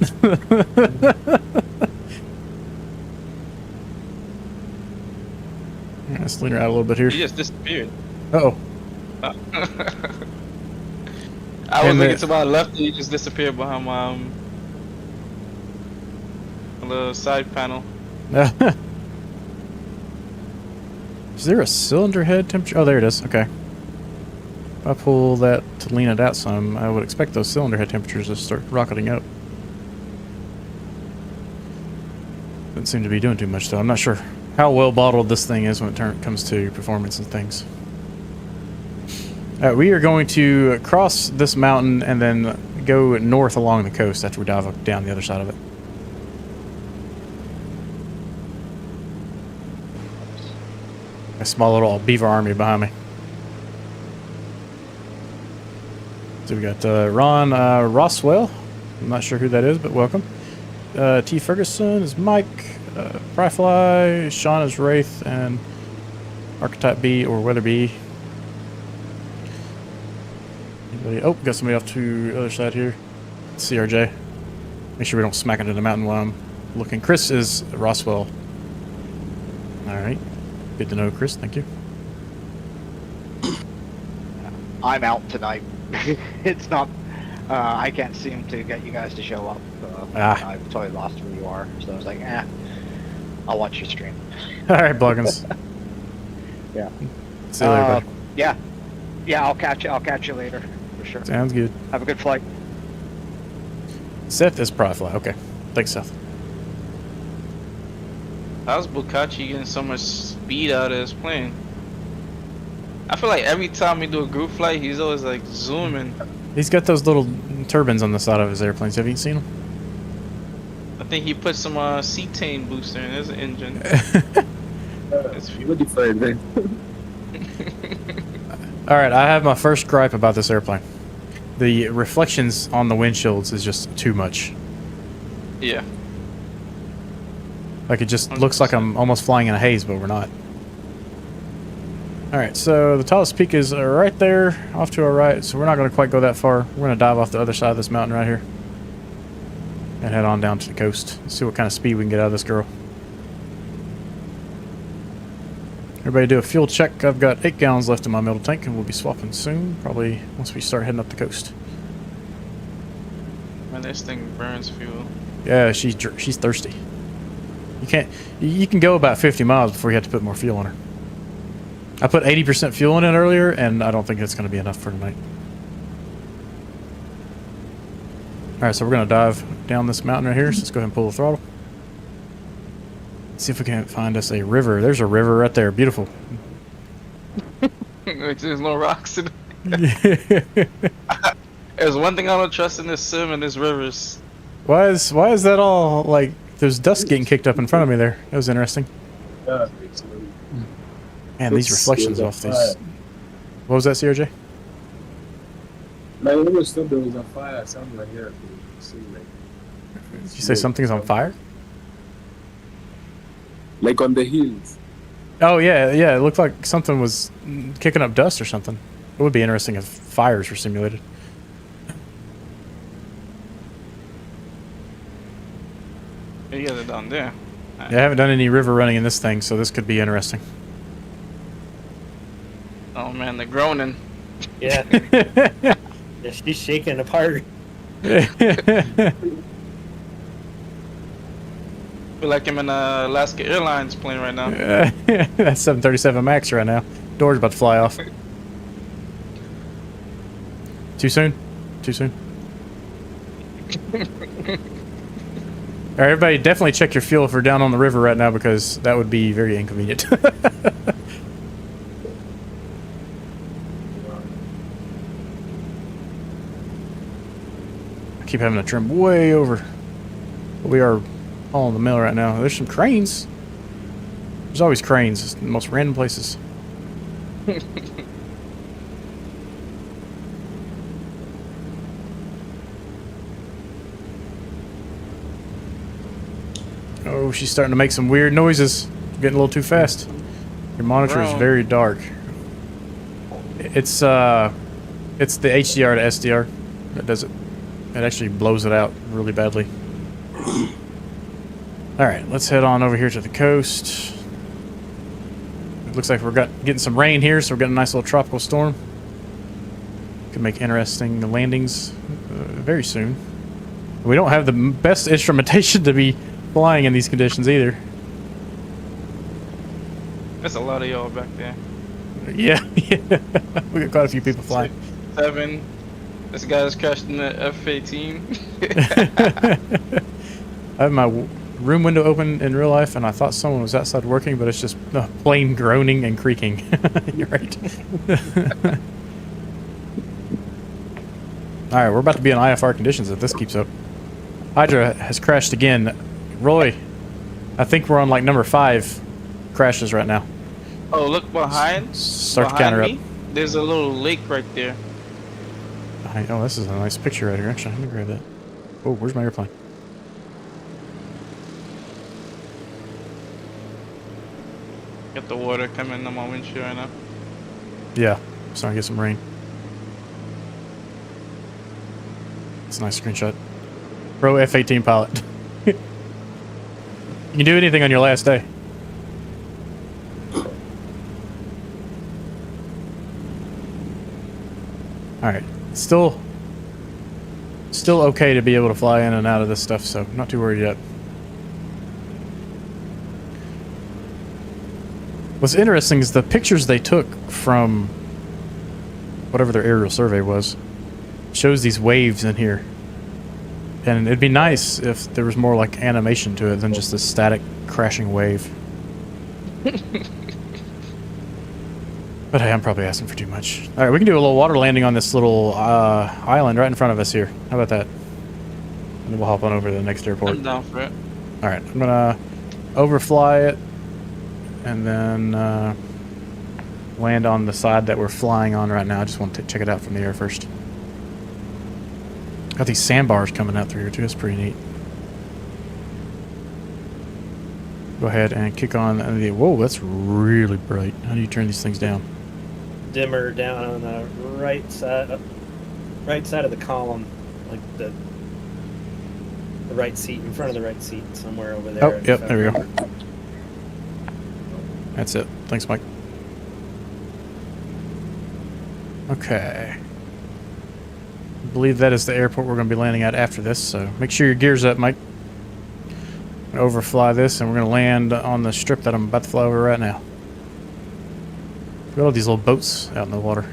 Let's lean her out a little bit here. He just disappeared. Uh-oh. I was looking to my left and he just disappeared behind my little side panel. Is there a cylinder head temperature? Oh, there it is. Okay. If I pull that to lean it out some, I would expect those cylinder head temperatures to start rocketing up. Doesn't seem to be doing too much, though. I'm not sure how well bottled this thing is when it comes to performance and things. We are going to cross this mountain and then go north along the coast after we dive down the other side of it. A small little beaver army behind me. So we got Ron Roswell. I'm not sure who that is, but welcome. T. Ferguson is Mike. Pryfly. Sean is Wraith. And Archetype B or Weather B. Anybody? Oh, got somebody off to the other side here. CRJ. Make sure we don't smack into the mountain while I'm looking. Chris is Roswell. Alright. Good to know, Chris. Thank you. I'm out tonight. It's not. I can't seem to get you guys to show up. I've totally lost where you are. So I was like, I'll watch your stream. Alright, Bloggins. Yeah. See you later, buddy. Yeah. Yeah, I'll catch you later for sure. Sounds good. Have a good flight. Seth is Pryfly. Okay. Thanks, Seth. How's Bukachi getting so much speed out of his plane? I feel like every time we do a group flight, he's always like zooming. He's got those little turbines on the side of his airplanes. Have you seen them? I think he put some cetane booster in his engine. It's Modified, man. Alright, I have my first gripe about this airplane. The reflections on the windshields is just too much. Yeah. Like, it just looks like I'm almost flying in a haze, but we're not. Alright, so the tallest peak is right there, off to our right, so we're not going to quite go that far. We're going to dive off the other side of this mountain right here. And head on down to the coast. See what kind of speed we can get out of this girl. Everybody do a fuel check. I've got 8 gallons left in my middle tank, and we'll be swapping soon, probably once we start heading up the coast. Man, this thing burns fuel. Yeah, she's thirsty. You can go about 50 miles before you have to put more fuel on her. I put 80% fuel in it earlier, and I don't think it's going to be enough for tonight. Alright, so we're going to dive down this mountain right here, so let's go ahead and pull the throttle. See if we can find us a river. There's a river right there. Beautiful. There's no rocks in Yeah. There's one thing I don't trust in this sim and this rivers. Why is that all like? There's dust getting kicked up in front of me there. That was interesting. Yeah, excellent. Man, these reflections off these. What was that, CRJ? I almost thought there was a fire somewhere here. Did you say something's on fire? Like on the hills. Oh yeah, yeah. It looked like something was kicking up dust or something. It would be interesting if fires were simulated. You got it down there. Yeah, I haven't done any river running in this thing, so this could be interesting. Oh man, they're groaning. Yeah. Yeah, she's shaking apart. Feel like I'm in a Alaska Airlines plane right now. That's 737 Max right now. Door's about to fly off. Too soon? Too soon? Alright, everybody, definitely check your fuel if we're down on the river right now, because that would be very inconvenient. I keep having to trim way over. We are hauling the mill right now. There's some cranes. There's always cranes. It's the most random places. Oh, she's starting to make some weird noises. Getting a little too fast. Your monitor is very dark. It's the HDR to SDR that does it. It actually blows it out really badly. Alright, let's head on over here to the coast. It looks like we're getting some rain here, so we're getting a nice little tropical storm. Could make interesting landings very soon. We don't have the best instrumentation to be flying in these conditions either. There's a lot of y'all back there. Yeah, yeah. We got quite a few people flying. 7. This guy just crashed in the F-18. I have my room window open in real life, and I thought someone was outside working, but it's just the plane groaning and creaking. You're right. Alright, we're about to be in IFR conditions if this keeps up. Hydra has crashed again. Roy, I think we're on like number 5 crashes right now. Oh, look behind. Start the counter up. There's a little lake right there. Oh, this is a nice picture right here. Actually, let me grab that. Oh, where's my airplane? Got the water coming on my windshield right now. Yeah, starting to get some rain. It's a nice screenshot. Pro F-18 pilot. You can do anything on your last day. Alright. Still okay to be able to fly in and out of this stuff, so not too worried yet. What's interesting is the pictures they took from whatever their aerial survey was shows these waves in here. And it'd be nice if there was more like animation to it than just a static crashing wave. But hey, I'm probably asking for too much. Alright, we can do a little water landing on this little island right in front of us here. How about that? And then we'll hop on over to the next airport. I'm down for it. Alright, I'm gonna overfly it and then land on the side that we're flying on right now. I just want to check it out from the air first. Got these sandbars coming out through here too. That's pretty neat. Go ahead and kick on the... Whoa, that's really bright. How do you turn these things down? Dimmer down on the right side of the column, like the right seat, in front of the right seat, somewhere over there. Oh, yep, there we go. That's it. Thanks, Mike. Okay. I believe that is the airport we're going to be landing at after this, so make sure your gear's up, Mike. I'm going to overfly this, and we're going to land on the strip that I'm about to fly over right now. Look at all these little boats out in the water.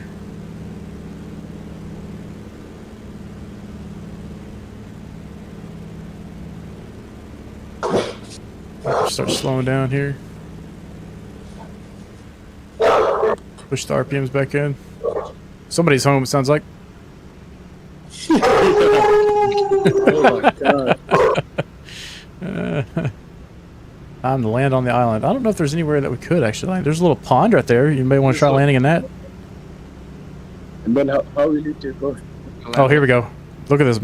Start slowing down here. Push the RPMs back in. Somebody's home, it sounds like. Oh my god. Time to land on the island. I don't know if there's anywhere that we could actually land. There's a little pond right there. You may want to try landing in that. And then how will you take off? Oh, here we go. Look at this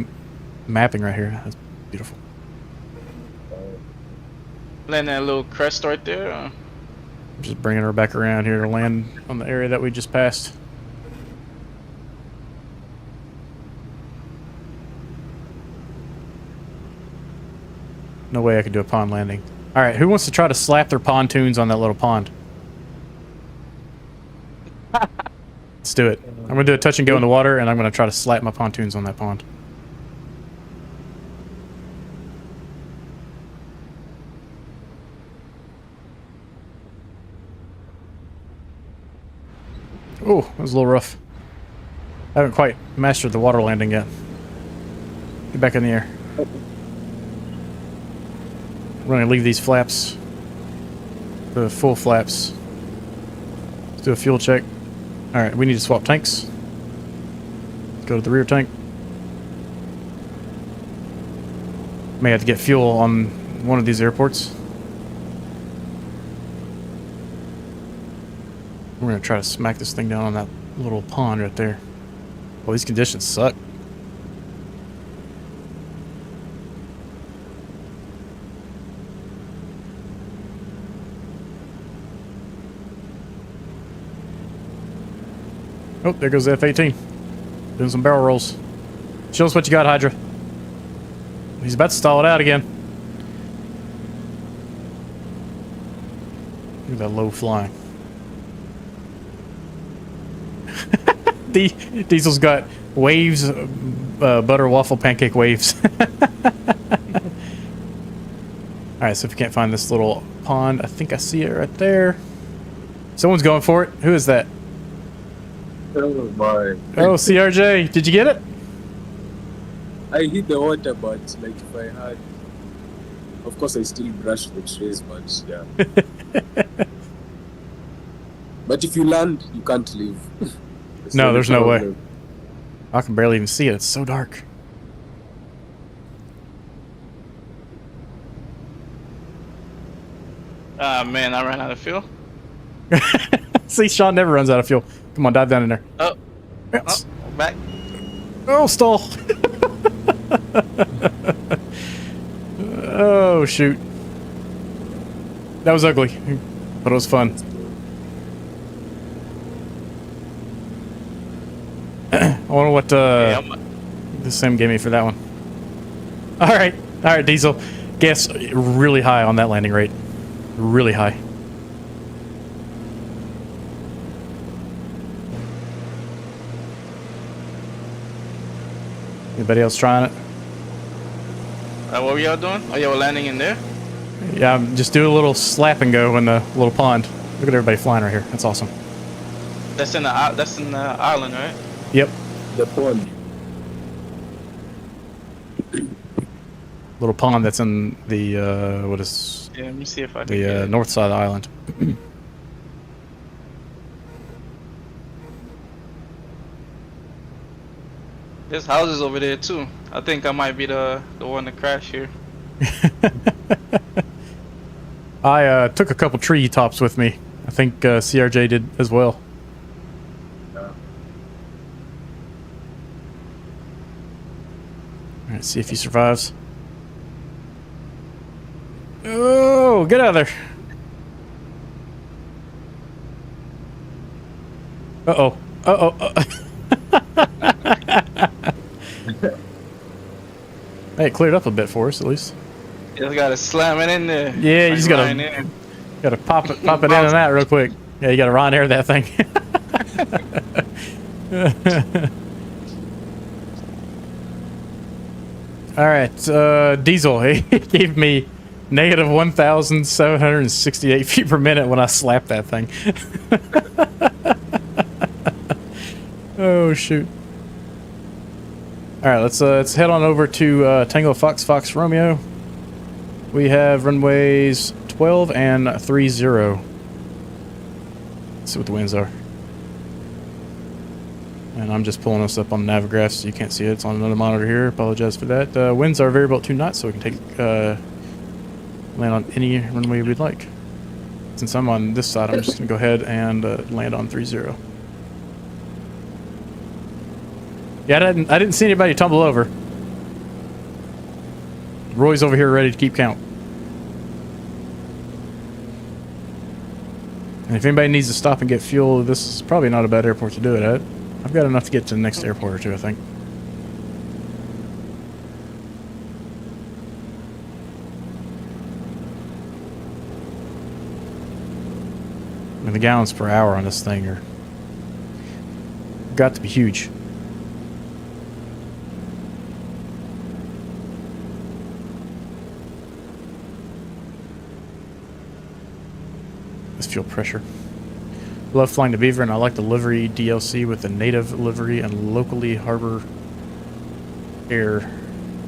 mapping right here. That's beautiful. Land that little crest right there. I'm just bringing her back around here to land on the area that we just passed. No way I could do a pond landing. All right, who wants to try to slap their pontoons on that little pond? Let's do it. I'm going to do a touch and go in the water, and I'm going to try to slap my pontoons on that pond. Oh, that was a little rough. I haven't quite mastered the water landing yet. Get back in the air. We're going to leave these flaps, the full flaps. Let's do a fuel check. Alright, we need to swap tanks. Go to the rear tank. May have to get fuel on one of these airports. We're going to try to smack this thing down on that little pond right there. Well, these conditions suck. Oh, there goes the F-18. Doing some barrel rolls. Show us what you got, Hydra. He's about to stall it out again. Look at that low flying. Diesel's got waves, butter waffle pancake waves. Alright, so if you can't find this little pond, I think I see it right there. Someone's going for it. Who is that? Oh my. Oh, CRJ, did you get it? I hit the water, but like if I had, of course I still brush the trees, but yeah. But if you land, you can't leave. No, there's no way. I can barely even see it. It's so dark. Ah, man, I ran out of fuel. See, Sean never runs out of fuel. Come on, dive down in there. Oh, Yes. back. Oh, stall. Oh, shoot. That was ugly, but it was fun. I wonder what the sim gave me for that one. All right, Diesel. Gas really high on that landing rate. Really high. Anybody else trying it? What were y'all doing? Oh, y'all were landing in there? Yeah, just do a little slap and go in the little pond. Look at everybody flying right here. That's awesome. That's in the island, right? Yep. The pond. Little pond that's in the what is Yeah, let me see if I can the get it. north side of the island. There's houses over there too. I think I might be the one to crash here. I took a couple tree tops with me. I think CRJ did as well. Alright, see if he survives. Oh, get out of there. Uh-oh. Uh-oh. Hey, it cleared up a bit for us, at least. You just gotta slam it in there. Yeah, you just gotta Ryanair. gotta pop it in and out real quick. Yeah, you gotta Ryanair that thing. All right, Diesel. He gave me negative 1,768 feet per minute when I slapped that thing. Oh shoot! All right, let's head on over to Tango Fox Romeo. We have runways 12 and 30. Let's see what the winds are. And I'm just pulling this up on the Navigraph so you can't see it. It's on another monitor here. Apologize for that. Winds are variable at 2 knots, so we can take land on any runway we'd like. Since I'm on this side, I'm just going to go ahead and land on 30. Yeah, I didn't see anybody tumble over. Roy's over here ready to keep count. And if anybody needs to stop and get fuel, this is probably not a bad airport to do it at. I've got enough to get to the next airport or two, I think. I mean, the gallons per hour on this thing are got to be huge. This fuel pressure. Love flying to Beaver, and I like the livery DLC with the native livery and locally Harbor Air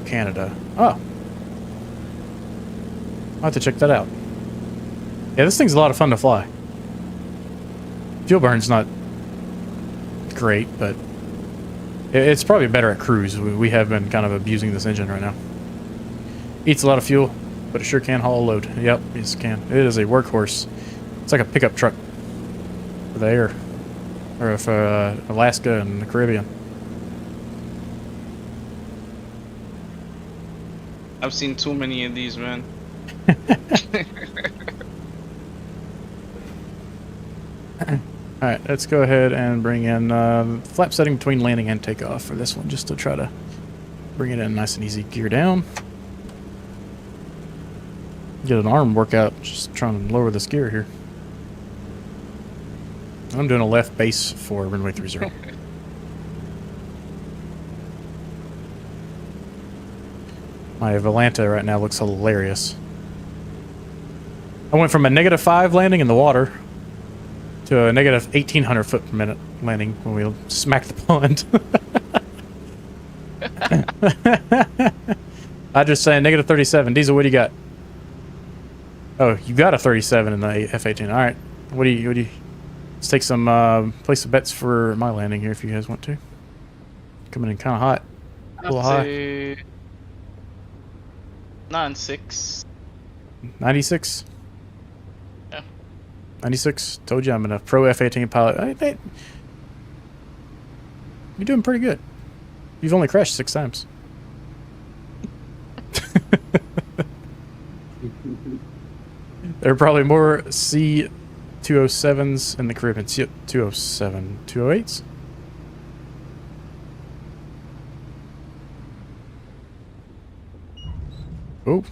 Canada. Oh. I'll have to check that out. Yeah, this thing's a lot of fun to fly. Fuel burn's not great, but it's probably better at cruise. We have been kind of abusing this engine right now. Eats a lot of fuel, but it sure can haul a load. Yep, yes it can. It is a workhorse. It's like a pickup truck for the air, or for Alaska and the Caribbean. I've seen too many of these, man. Alright, let's go ahead and bring in flap setting between landing and takeoff for this one, just to try to bring it in nice and easy. Gear down. Get an arm workout, just trying to lower this gear here. I'm doing a left base for runway 30. My Volanta right now looks hilarious. I went from a -5 landing in the water to a negative 1,800 foot per minute landing when we smacked the pond. I just saying -37. Diesel, what do you got? Oh, you got a 37 in the F-18. All right. What do you? Let's take some place some bets for my landing here if you guys want to. Coming in kind of hot. A little high. 96. 96. Yeah. 96. Told you I'm a pro F-18 pilot. You're doing pretty good. You've only crashed 6 times. There are probably more C-207s in the Caribbean. C-207. 208s? Oh.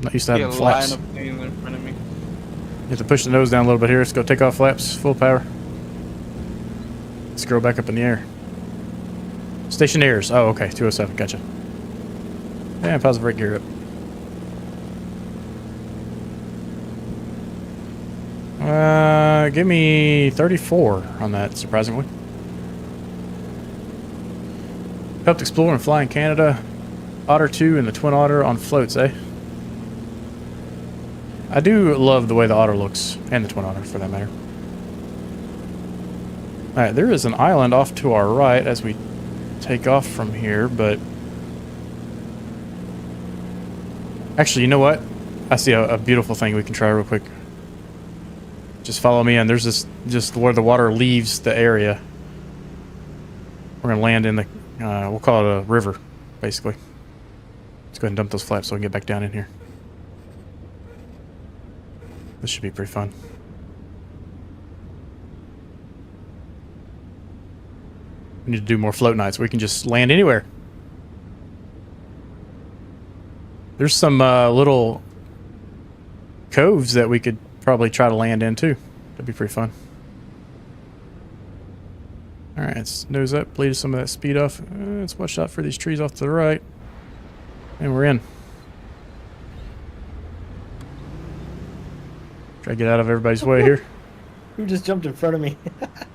Not used to having flaps. Line of planes in front of me. You have to push the nose down a little bit here. Let's go take off flaps. Full power. Let's go back up in the air. Stationaires. Oh, okay. 207. Gotcha. And positive brake gear up. Give me 34 on that, surprisingly. Helped explore and fly in Canada. Otter 2 and the Twin Otter on floats, eh? I do love the way the Otter looks, and the Twin Otter, for that matter. Alright, there is an island off to our right as we take off from here, but... Actually, you know what? I see a beautiful thing we can try real quick. Just follow me in. There's this, just where the water leaves the area. We're going to land in the, we'll call it a river, basically. Let's go ahead and dump those flaps so we can get back down in here. This should be pretty fun. We need to do more float nights. We can just land anywhere. There's some little coves that we could probably try to land in too. That'd be pretty fun. Alright, let's nose up, bleed some of that speed off. Let's watch out for these trees off to the right. And we're in. Try to get out of everybody's way here. Who just jumped in front of me?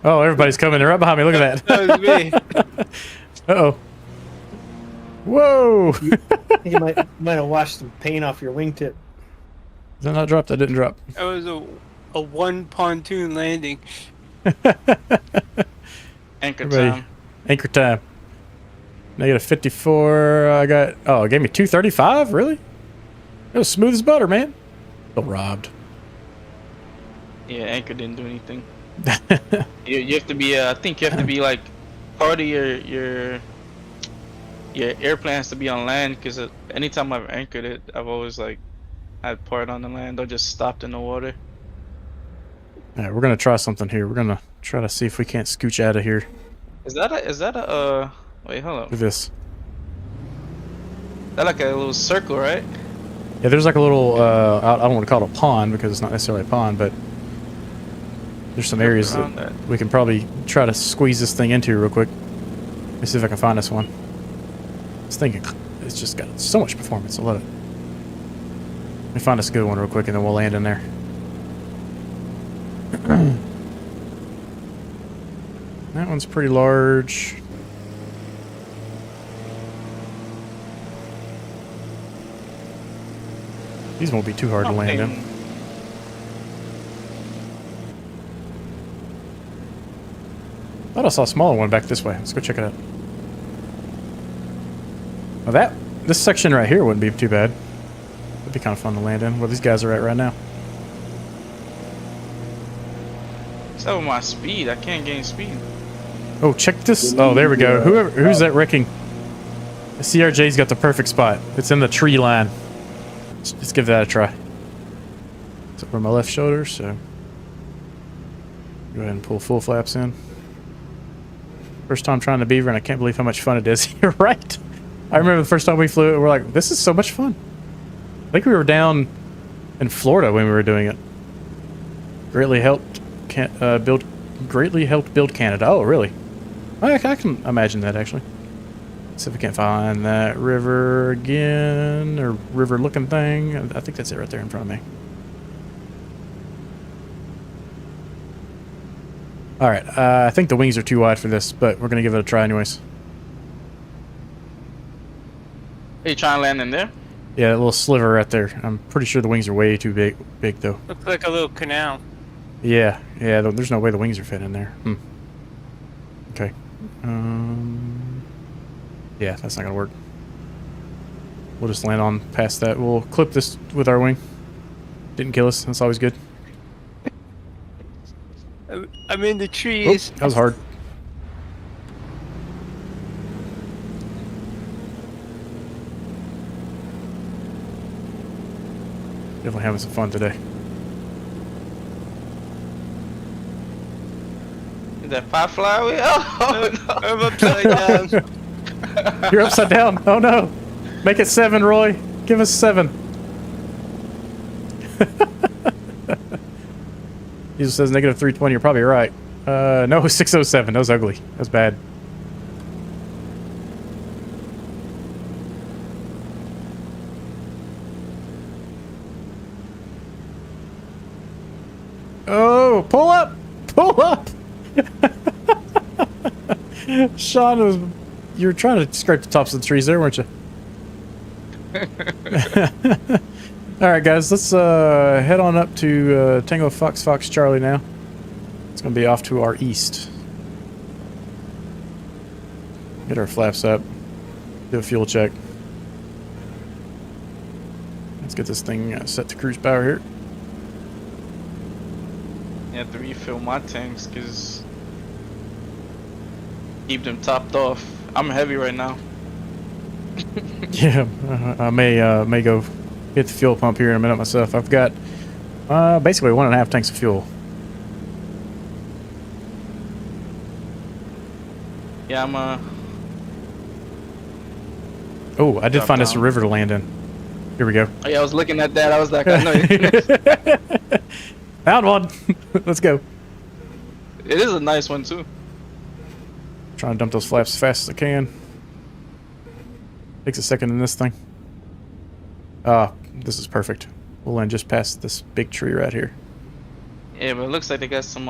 Oh, everybody's coming. They're right behind me. Look at that. That was me. Uh-oh. Whoa! You might have washed some paint off your wingtip. Did that not drop? That didn't drop. That was a one pontoon landing. Anchor Everybody, time. anchor time. Negative 54. I got. Oh, it gave me 235. Really? It was smooth as butter, man. Feel robbed. Yeah, anchor didn't do anything. You have to be. I think you have to be like part of your airplane has to be on land, because anytime I've anchored it, I've always like had part on the land or just stopped in the water. All right, we're gonna try something here. We're gonna try to see if we can't scooch out of here. Is that wait, hold Look up. at this. That like a little circle, right? Yeah, there's like a little. I don't want to call it a pond because it's not necessarily a pond, but there's some areas Around that we can probably try to squeeze this thing into real quick. Let me see if I can find this one. This thing, it's just got so much performance. I love it. Let me find us a good one real quick, and then we'll land in there. That one's pretty large. These won't be too hard to land in. Thought I saw a smaller one back this way. Let's go check it out. Well, this section right here wouldn't be too bad. It'd be kind of fun to land in, where these guys are at right now. What's up with my speed? I can't gain speed. Oh, check this. Oh, there we go. Who's that wrecking? The CRJ's got the perfect spot. It's in the tree line. Let's give that a try. It's over my left shoulder, so go ahead and pull full flaps in. First time trying the Beaver, and I can't believe how much fun it is. You're right. I remember the first time we flew it, we're like, this is so much fun. I think we were down in Florida when we were doing it. Greatly helped build Canada. Oh, really? I can imagine that, actually. Let's see if we can't find that river again, or river-looking thing. I think that's it right there in front of me. All right, I think the wings are too wide for this, but we're gonna give it a try anyways. Are you trying to land in there? Yeah, that little sliver right there. I'm pretty sure the wings are way too big though. Looks like a little canal. Yeah, there's no way the wings are fit in there. Okay. Yeah, that's not gonna work. We'll just land on past that. We'll clip this with our wing. Didn't kill us. That's always good. I'm in the trees. That was hard. Definitely having some fun today. Is that firefly away? Oh, no. I'm upside down. You're upside down. Oh no. Make it 7, Roy. Give us 7. Jesus says negative 320. You're probably right. No, 607. That was ugly. That was bad. Oh, pull up! Pull up! Sean, you were trying to scrape the tops of the trees there, weren't you? Alright guys, let's head on up to Tango Fox Charlie now. It's going to be off to our east. Get our flaps up. Do a fuel check. Let's get this thing set to cruise power here. You have to refill my tanks because keep them topped off. I'm heavy right now. Yeah, I may go hit the fuel pump here in a minute myself. I've got basically 1.5 tanks of fuel. Yeah, I'm Oh, I did Drop find us a down. river to land in. Here we go. Oh, yeah, I was looking at that. I was like, I know it Found one. Let's go. is a nice one too. Trying to dump those flaps as fast as I can. Takes a second in this thing. This is perfect. We'll land just past this big tree right here. Yeah, but it looks like they got some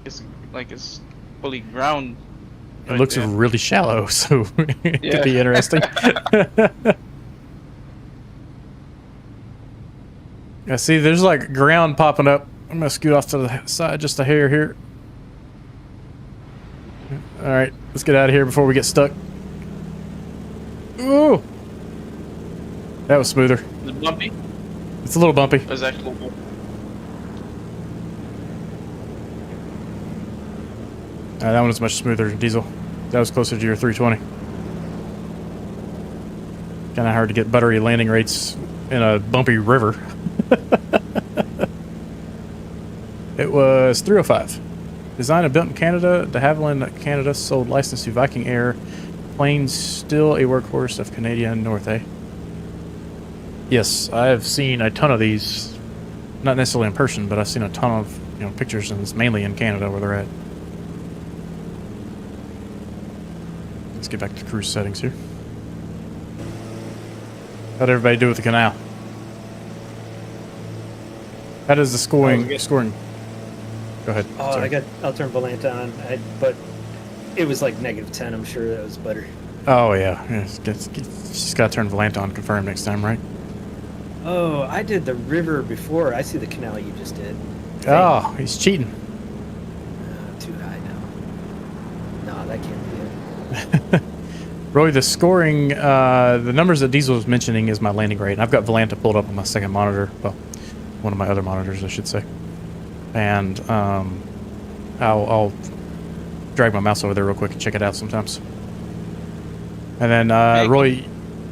it's like it's fully ground. It looks there. really shallow, so it Yeah. could be interesting. Yeah, see, there's like ground popping up I'm gonna scoot off to the side just a hair here. All right, let's get out of here before we get stuck. Ooh, that was smoother. Is it bumpy? It's a little bumpy. It's actually bumpy. That one was much smoother than diesel. That was closer to your 320. Kind of hard to get buttery landing rates in a bumpy river. It was 305. Designed and built in Canada, de Havilland, Canada, sold license to Viking Air. Planes still a workhorse of Canadian North, eh? Yes, I have seen a ton of these. Not necessarily in person, but I've seen a ton of pictures, and it's mainly in Canada where they're at. Let's get back to cruise settings here. How'd everybody do with the canal? How does the scoring? Go ahead. Oh, Sorry. I got I'll turn Volante on, but it was like -10. I'm sure that was better. Oh yeah, just gotta turn Volante on. Confirm next time, right? Oh, I did the river before. I see the canal you just did. Oh, he's cheating. Too high now. No, that can't be it. Roy, the scoring, the numbers that Diesel was mentioning is my landing rate. And I've got Volante pulled up on my second monitor. Well, one of my other monitors, I should say. And I'll drag my mouse over there real quick and check it out sometimes. And then, Roy,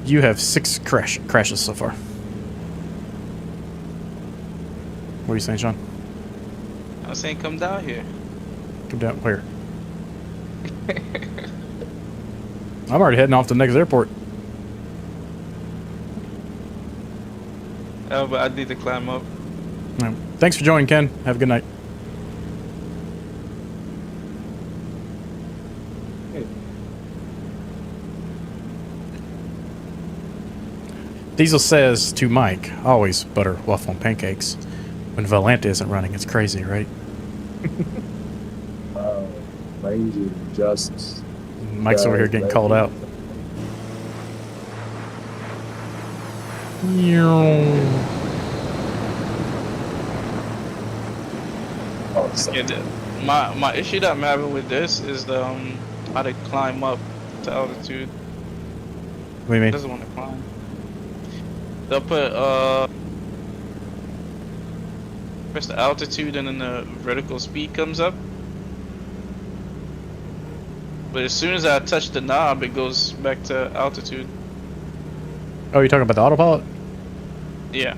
you have 6 crashes so far. What are you saying, Sean? I was saying come down here. Come down where? I'm already heading off to the next airport. Oh, but I need to climb up. Yeah. Thanks for joining, Ken. Have a good night. Diesel says to Mike, always butter, waffle, and pancakes. When Volante isn't running, it's crazy, right? Mind you, just... Mike's over here getting called out. Yeah, my issue that I'm having with this is the how to climb up to altitude. What do you mean? It doesn't want to climb. They'll put press the altitude and then the vertical speed comes up. But as soon as I touch the knob, it goes back to altitude. Oh, you're talking about the autopilot? Yeah.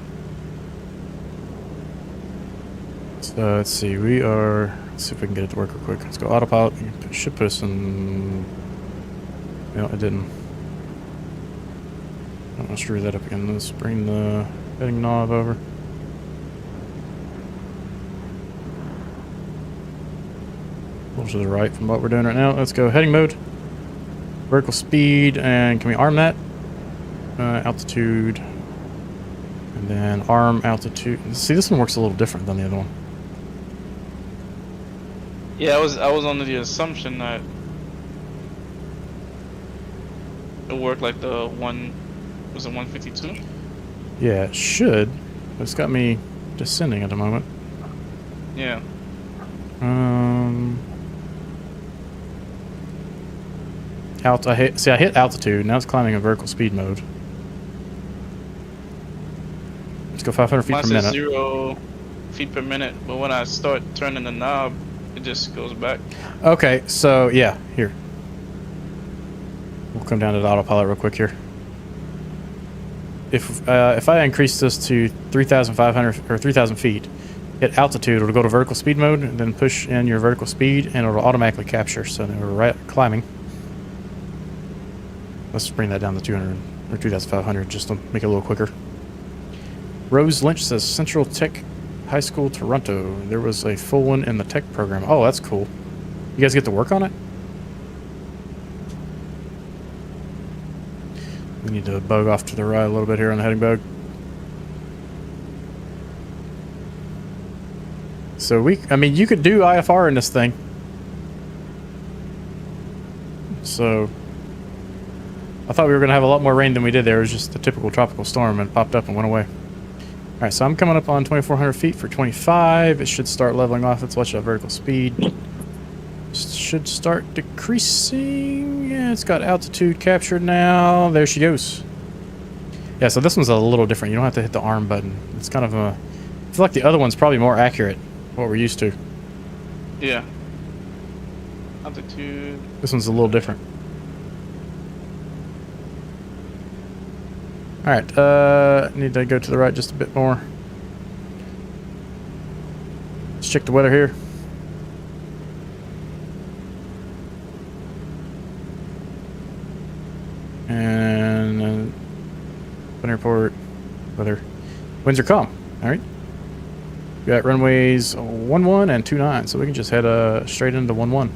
So let's see, let's see if we can get it to work real quick. Let's go autopilot. It should put us in. No, it didn't. I'm gonna screw that up again. Let's bring the heading knob over. A little to the right from what we're doing right now. Let's go heading mode, vertical speed, and can we arm that? Altitude, and then arm altitude. See, this one works a little different than the other one. Yeah, I was under the assumption that it worked like the was it 152? Yeah, it should. But it's got me descending at the moment. Yeah. I hit altitude. Now it's climbing in vertical speed mode. Let's go 500 feet Mine per says minute. 0 feet per minute, but when I start turning the knob, it just goes back. Okay, so yeah, here. We'll come down to the autopilot real quick here. If I increase this to 3,500 or 3,000 feet, hit altitude, it'll go to vertical speed mode, and then push in your vertical speed, and it'll automatically capture. So now we're climbing. Let's bring that down to 200 or 2,500 just to make it a little quicker. Rose Lynch says Central Tech High School, Toronto. There was a full one in the tech program. Oh, that's cool. You guys get to work on it? We need to bug off to the right a little bit here on the heading bug. So I mean, you could do IFR in this thing. So I thought we were going to have a lot more rain than we did there. It was just a typical tropical storm and it popped up and went away. Alright, so I'm coming up on 2,400 feet for 25. It should start leveling off. Let's watch that vertical speed. Should start decreasing. Yeah, it's got altitude captured now. There she goes. Yeah, so this one's a little different. You don't have to hit the arm button. It's kind of a... I feel like the other one's probably more accurate, what we're used to. Yeah. Altitude. This one's a little different. Alright, need to go to the right just a bit more. Let's check the weather here. And airport weather. Winds are calm. Alright. We got runways 11 and 29, so we can just head straight into 11.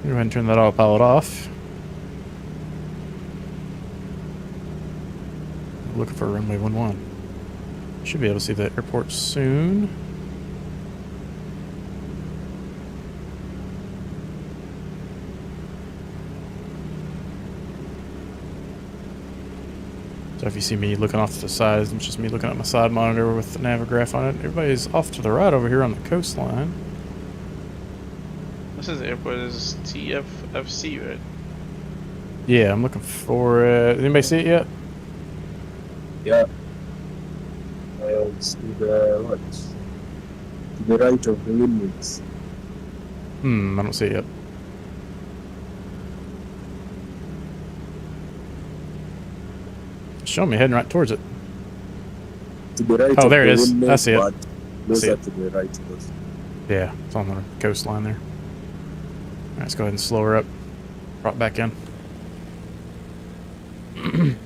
Go ahead and turn that autopilot off. Looking for runway 11. Should be able to see the airport soon. So if you see me looking off to the side, it's just me looking at my side monitor with the navigaph on it. Everybody's off to the right over here on the coastline. This is the airport. This is TFFC, right? Yeah, I'm looking for it. Anybody see it yet? Yeah. It's to the what? To the right of the windmills. I don't see it yet. Show me heading right towards it. To the right. Oh, of there the it is. I windmills, see it. but I see closer it. to the right. Close. Yeah, it's on the coastline there. Alright, let's go ahead and slow her up. Brought back in. Get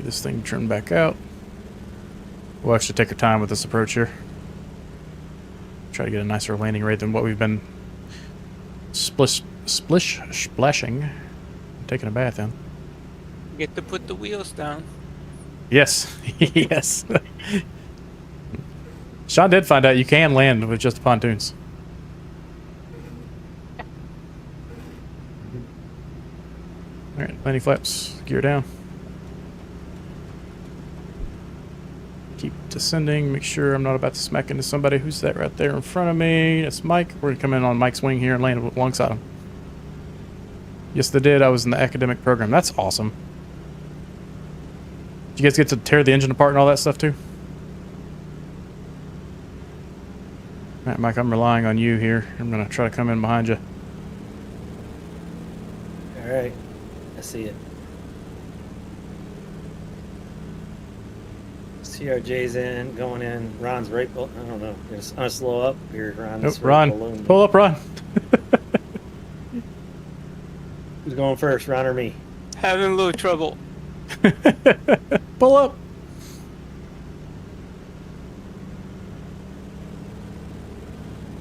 this thing turned back out. We'll actually take our time with this approach here. Try to get a nicer landing rate than what we've been splashing. Taking a bath in. Get to put the wheels down. Yes. Yes. Sean did find out you can land with just the pontoons. Alright, landing flaps, gear down. Keep descending, make sure I'm not about to smack into somebody. Who's that right there in front of me? That's Mike. We're gonna come in on Mike's wing here and land alongside him. Yes, they did. I was in the academic program. That's awesome. Did you guys get to tear the engine apart and all that stuff too? Alright, Mike, I'm relying on you here. I'm gonna try to come in behind you. Alright. I see it. CRJ's in, going in. Ron's right. I don't know. I'm gonna slow up here. Ron's Nope, right Ron. below me. Pull up, Ron. Who's going first, Ron or me? Having a little trouble. Pull up.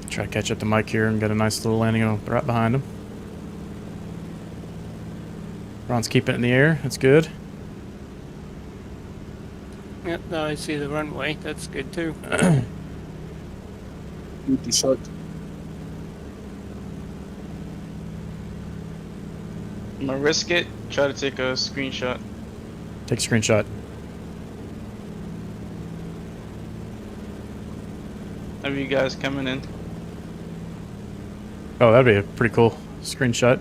Try to catch up to Mike here and get a nice little landing right behind him. Ron's keeping it in the air. That's good. Yep, now I see the runway. That's good too. Beauty shot. I'm gonna risk it. Try to take a screenshot. Take a screenshot. Of you guys coming in. Oh, that'd be a pretty cool screenshot.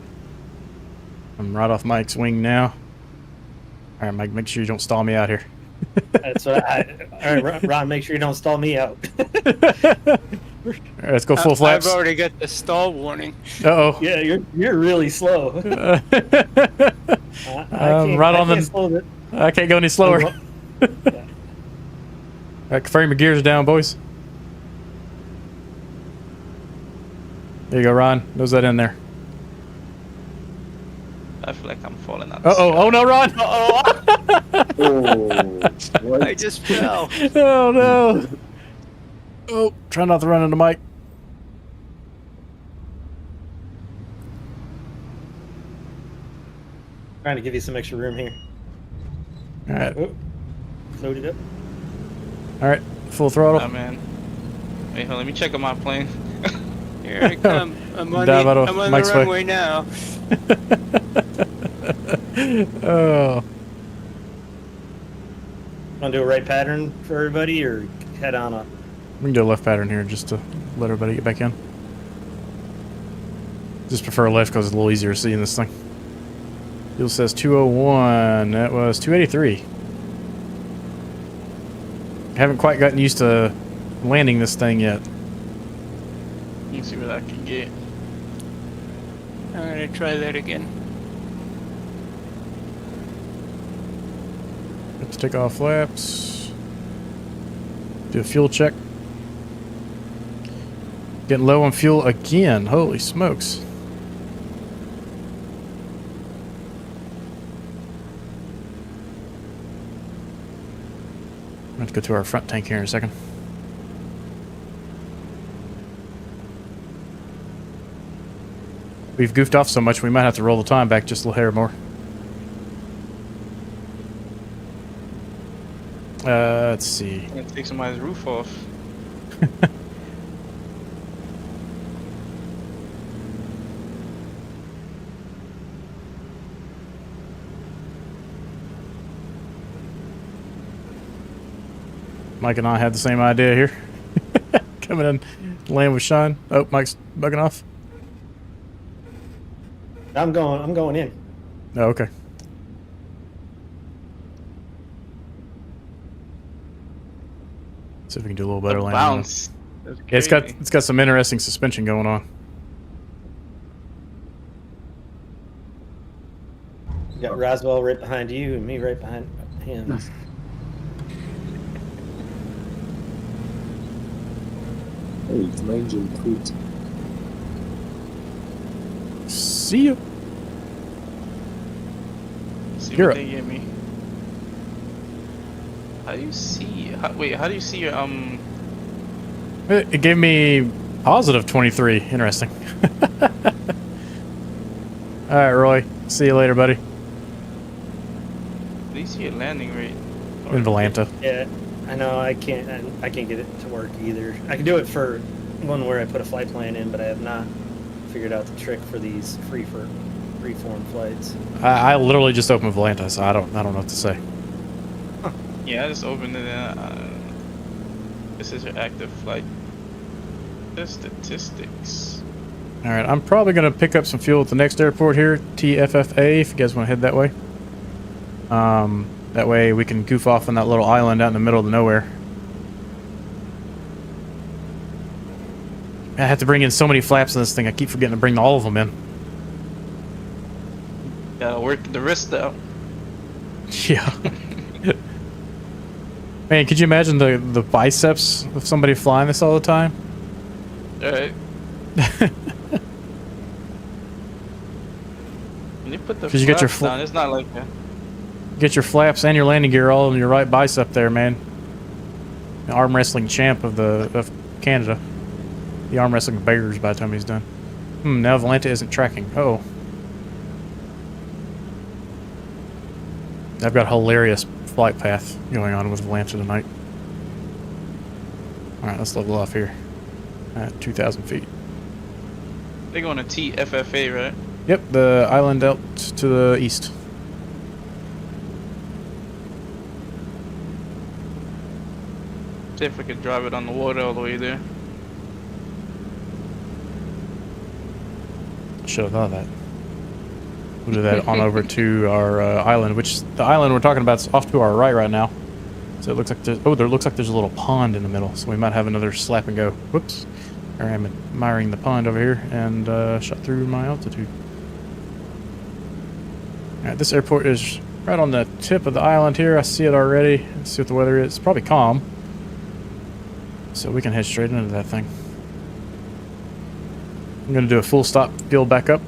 I'm right off Mike's wing now. All right, Mike, make sure you don't stall me out here. That's what all right, Ron, make sure you don't stall me out. All right, let's go full flaps. I've already got the stall warning. Uh-oh. Yeah, you're really slow. Right on the... I can't go any slower. Yeah. All right, confirm your gears are down, boys. There you go, Ron. Nose that in there. I feel like I'm falling out. Uh-oh. Oh, no, Ron. Oh, what? I just fell. Oh, no. Oh, try not to run into Mike. Trying to give you some extra room here. All right. Oh, load it up. All right. Full throttle. Oh man. Wait, hold on, let me check on my plane. Here I come. I'm on Dive out of I'm on Mike's the way. runway now. Oh, Want to do a right pattern for everybody, or head on up? we can do a left pattern here just to let everybody get back in. Just prefer left because it's a little easier to see in this thing. Fuel says 201. That was 283. Haven't quite gotten used to landing this thing yet. Let's see what I can get. I'm gonna try that again. Let's take off flaps. Do a fuel check. Getting low on fuel again. Holy smokes. Let's go to our front tank here in a second. We've goofed off so much we might have to roll the time back just a little hair more. Let's see. I'm gonna take somebody's roof off. Mike and I had the same idea here. Coming in, land with Sean. Oh, Mike's bugging off. I'm going in. Oh, okay. See if we can do a little better The landing. bounce. That's Yeah, crazy. it's got some interesting suspension going on. You got Roswell right behind you, and me right behind him. Hey, my engine quit. See you. See You're what up. they give me. How do you see? How do you see your It gave me positive 23. Interesting. All right, Roy. See you later, buddy. How do you see your landing rate? In Volanta. Yeah, I know. I can't get it to work either. I can do it for one where I put a flight plan in, but I have not figured out the trick for these freeform flights. I literally just opened Volanta, so I don't know what to say. Yeah, I just opened it. This is your active flight. The statistics. All right, I'm probably gonna pick up some fuel at the next airport here, TFFA. If you guys want to head that way. That way we can goof off on that little island out in the middle of nowhere. I have to bring in so many flaps in this thing. I keep forgetting to bring all of them in. Gotta work the wrist out. Yeah. Man, could you imagine the biceps of somebody flying this all the time? Alright. When you put the 'Cause you get your flaps down, it's not like that. Get your flaps and your landing gear all in your right bicep there, man. The arm wrestling champ of Canada. The arm wrestling bears by the time he's done. Now Volanta isn't tracking. Oh. I've got a hilarious flight path going on with Volanta tonight. Alright, let's level off here. At 2,000 feet. They're going to TFFA, right? Yep, the island out to the east. See if we could drive it on the water all the way there. Should have thought of that. We'll do that on over to our island, which the island we're talking about is off to our right now. So it looks like there looks like there's a little pond in the middle, so we might have another slap and go. Whoops. There I am admiring the pond over here and shot through my altitude. Alright, this airport is right on the tip of the island here. I see it already. Let's see what the weather is. It's probably calm. So we can head straight into that thing. I'm going to do a full stop, fuel back up.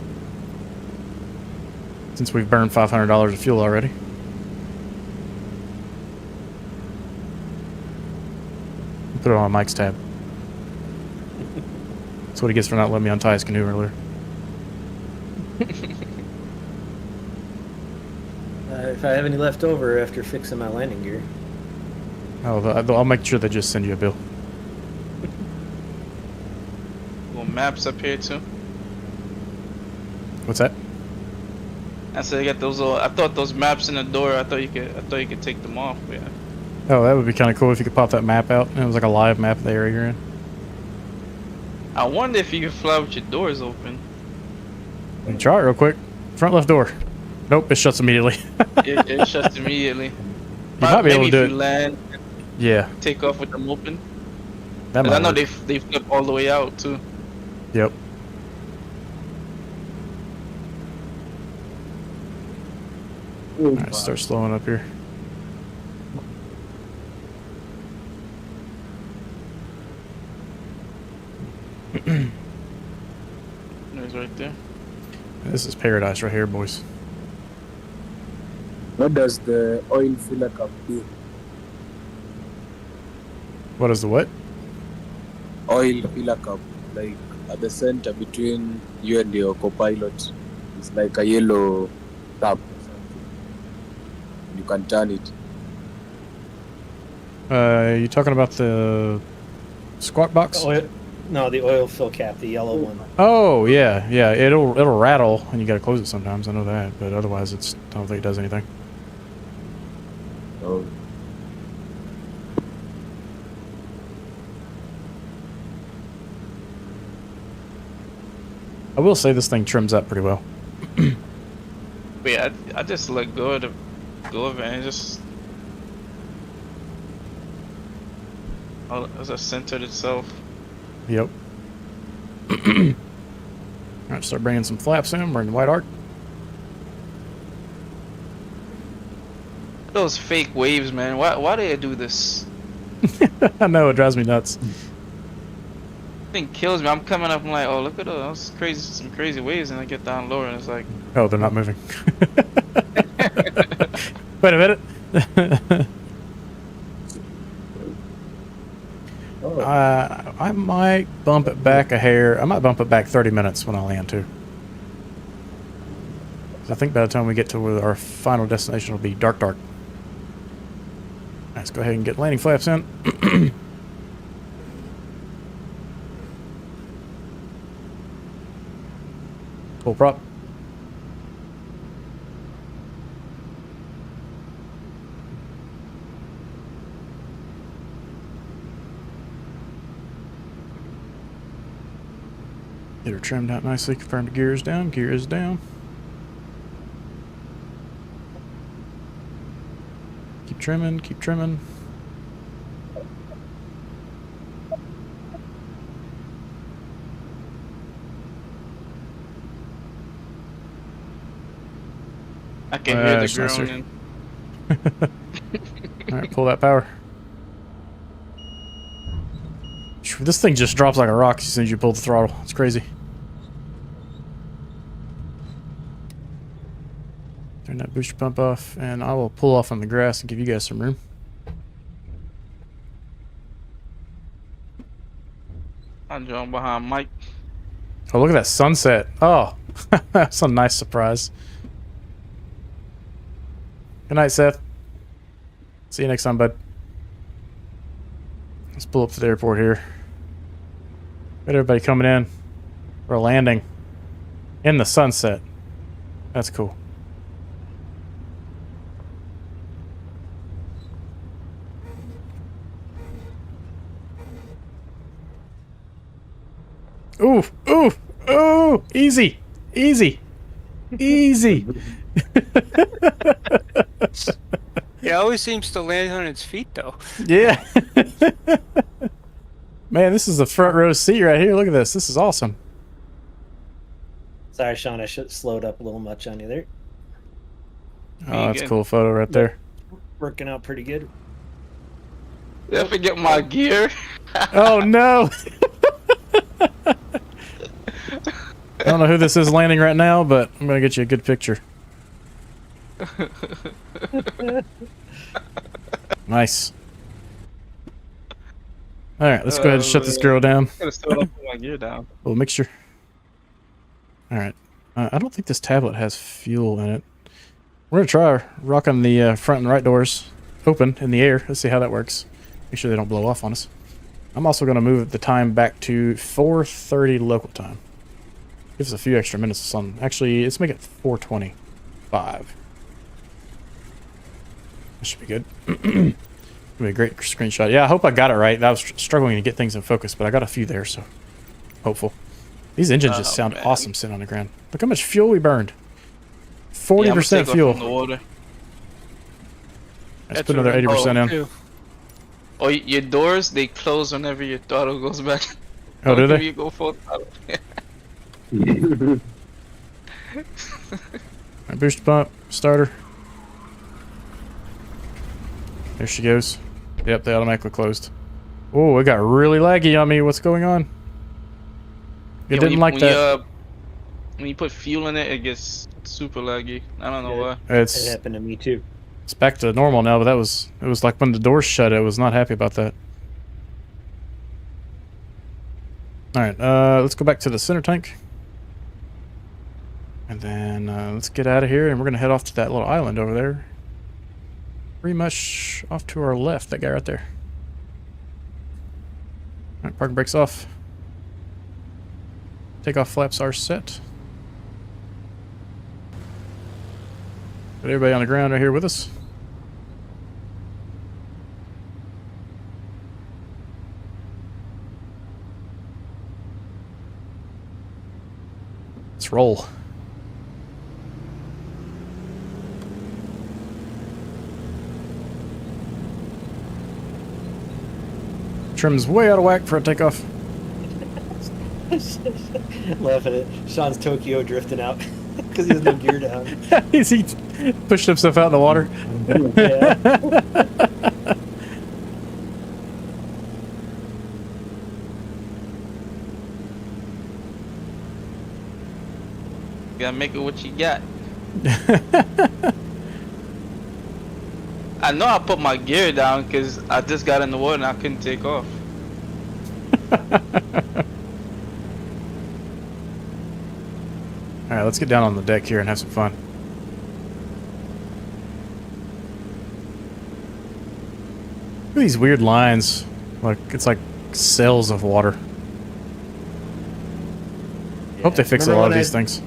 Since we've burned $500 of fuel already. Put it on Mike's tab. That's what he gets for not letting me untie his canoe earlier. If I have any left over after fixing my landing gear. Oh, I'll make sure they just send you a bill. We'll maps up here too. What's that? I said, I got those. I thought those maps in the door. I thought you could take them off. Yeah. Oh, that would be kind of cool if you could pop that map out. And it was like a live map of the area you're in. I wonder if you could fly with your doors open. Let me try it real quick. Front left door. Nope, it shuts immediately. It shuts immediately. You might be able to do Maybe if it. you land, Yeah, take off with them open. that 'Cause might I know work. they flip all the way out too. Yep. Alright, start slowing up here. It's right there. This is paradise right here, boys. What does the oil filler cup do? What is the what? Oil filler cup, like at the center between you and your co-pilot, it's like a yellow tap or something. You can turn it. You talking about the squat box? No, the oil fill cap, the yellow one. Oh yeah, yeah. It'll rattle and you gotta close it sometimes. I know that, but otherwise, I don't think it does anything. Oh. I will say this thing trims up pretty well. But yeah, I just let go of it and just as it centered itself. Yep. Alright, start bringing some flaps in. We're in the white arc. Those fake waves, man. Why do they do this? I know, it drives me nuts. Thing kills me. I'm coming up. I'm like, oh, look at those crazy, some crazy waves, and I get down lower, and it's like, Oh, they're not moving. Wait a minute. Oh. I might bump it back a hair. I might bump it back 30 minutes when I land too. 'Cause I think by the time we get to where our final destination will be dark. Let's go ahead and get landing flaps in. Full prop. Get her trimmed out nicely. Confirm the gear is down. Gear is down. Keep trimming. Keep trimming. I can hear the Yes, sir. groaning. Alright, pull that power. This thing just drops like a rock as soon as you pull the throttle. It's crazy. Turn that booster pump off, and I will pull off on the grass and give you guys some room. I'm drawing behind Mike. Oh, look at that sunset. Oh, that's a nice surprise. Good night, Seth. See you next time, bud. Let's pull up to the airport here. Got everybody coming in. We're landing in the sunset. That's cool. Ooh, ooh, ooh, easy, easy, easy. It always seems to land on its feet, though. Yeah. Man, this is the front row seat right here. Look at this. This is awesome. Sorry, Sean, I should slowed up a little much on you there. Oh, that's a cool photo right there. Working out pretty good. Did I forget my gear? Oh, no. I don't know who this is landing right now, but I'm going to get you a good picture. Nice. All right, let's go ahead and shut this girl down. I gotta still put my gear down. A little mixture. All right. I don't think this tablet has fuel in it. We're going to try rocking the front and right doors open in the air. Let's see how that works. Make sure they don't blow off on us. I'm also going to move the time back to 4:30 local time. Gives us a few extra minutes of sun. Actually, let's make it 4:25. That should be good. Gonna be a great screenshot. Yeah, I hope I got it right. I was struggling to get things in focus, but I got a few there, so hopeful. These engines just sound awesome sitting on the ground. Look how much fuel we burned. 40% fuel. The water. Let's put another 80% in. Too. Oh, your doors, they close whenever your throttle goes back. Oh, do they? You go full throttle. Right, booster pump, starter. There she goes. Yep, they automatically closed. Oh, it got really laggy on me. What's going on? It didn't like that. When you put fuel in it, it gets super laggy. I don't know why. It It's happened to me too. it's back to normal now, but it was like when the doors shut. I was not happy about that. All right, let's go back to the center tank, and then let's get out of here. And we're gonna head off to that little island over there. Pretty much off to our left. That guy right there. All right, parking brakes off. Takeoff flaps are set. Got everybody on the ground right here with us. Let's roll. Trim's way out of whack for a takeoff. Laughing at Sean's Tokyo drifting out because he has no gear down. He pushed himself out in the water. Yeah. You gotta make it what you got. I know I put my gear down because I just got in the water and I couldn't take off. Alright, let's get down on the deck here and have some fun. Look at these weird lines. Like, it's like cells of water. Hope they fix a lot of these things.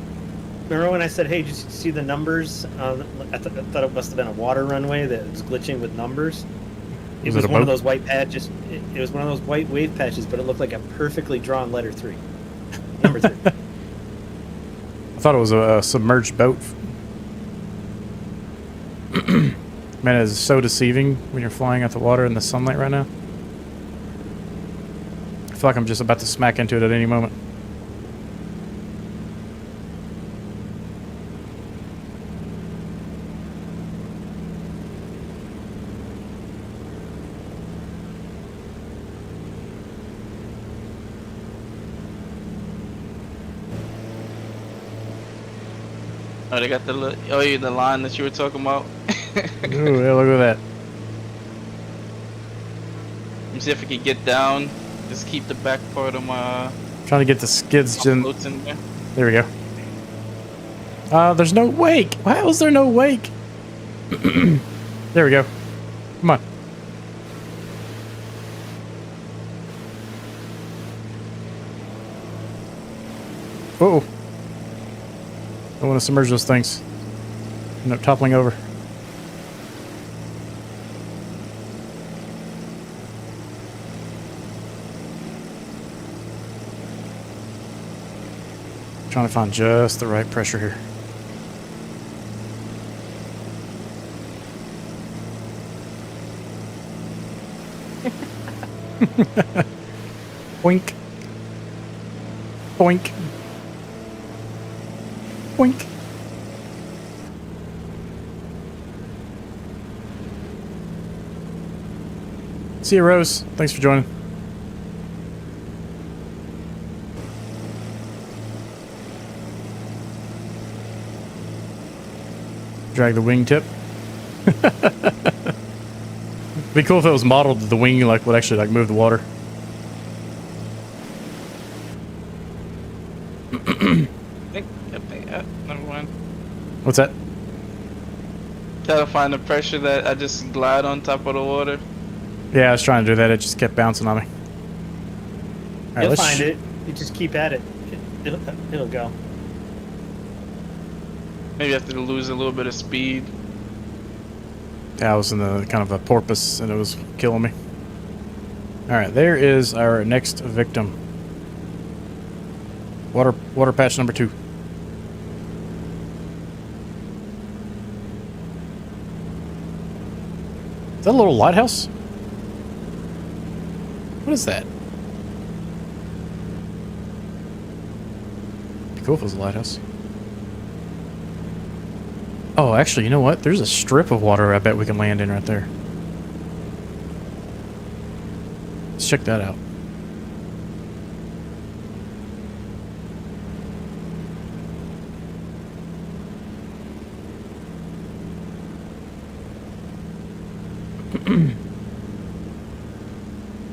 Remember when I said, "Hey, did you see the numbers?" I thought it must have been a water runway that was glitching with numbers. It Was was it a one of boat? those white patches. It was one of those white wave patches, but it looked like a perfectly drawn letter 3. Number 3. I thought it was a submerged boat. Man, it's so deceiving when you're flying at the water in the sunlight right now. I feel like I'm just about to smack into it at any moment. Oh, they got the the line that you were talking about. Ooh, yeah, look at that. Let me see if I can get down. Just keep the back part of my Trying to get the skids in. floats in there. There we go. There's no wake. How is there no wake? There we go. Come on. Uh-oh. Don't want to submerge those things. End up toppling over. Trying to find just the right pressure here. Boink. Boink. Boink. See you, Rose. Thanks for joining. Drag the wingtip. Be cool if it was modeled that the wing like would actually like move the water. Never mind. What's that? Gotta find the pressure that I just glide on top of the water. Yeah, I was trying to do that. It just kept bouncing on me. right, You'll let's find it. You just keep at it. It'll go. Maybe I have to lose a little bit of speed. Yeah, I was in the kind of a porpoise and it was killing me. Alright, there is our next victim. Water patch number 2. Is that a little lighthouse? What is that? Be cool if it was a lighthouse. Oh, actually, you know what? There's a strip of water I bet we can land in right there. Let's check that out.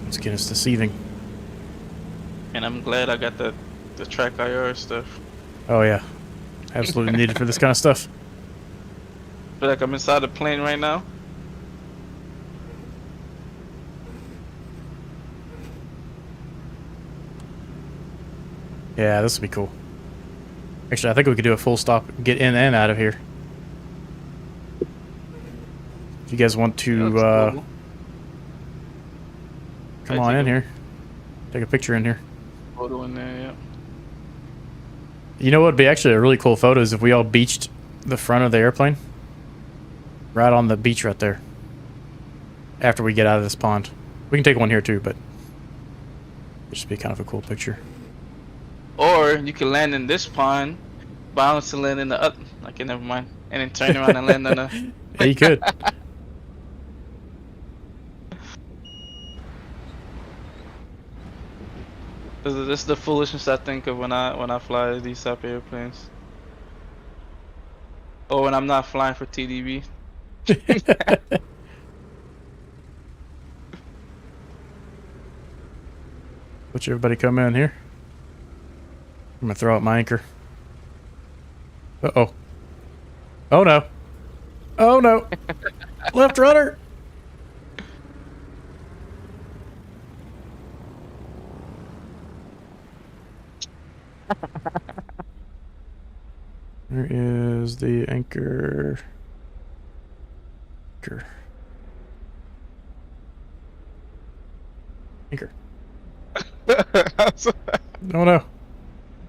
Let's get us deceiving. And I'm glad I got the track IR stuff. Oh yeah, absolutely needed for this kind of stuff. Feel like I'm inside the plane right now. Yeah, this would be cool. Actually, I think we could do a full stop, get in and out of here. If you guys want to Cool. come on in here, take a picture in here. Photo in there, yeah. You know what would be actually a really cool photo is if we all beached the front of the airplane. Right on the beach right there. After we get out of this pond. We can take one here too, but it'd just be kind of a cool picture. Or you can land in this pond, bounce and land in the other. Okay, never mind. And then turn around and land on the. Yeah, you could. This is the foolishness I think of when I fly these type of airplanes. Or when I'm not flying for TDB. Let everybody come in here. I'm gonna throw out my anchor. Uh-oh. Oh no. Oh no. Left rudder. There is the anchor. Anchor. Oh no.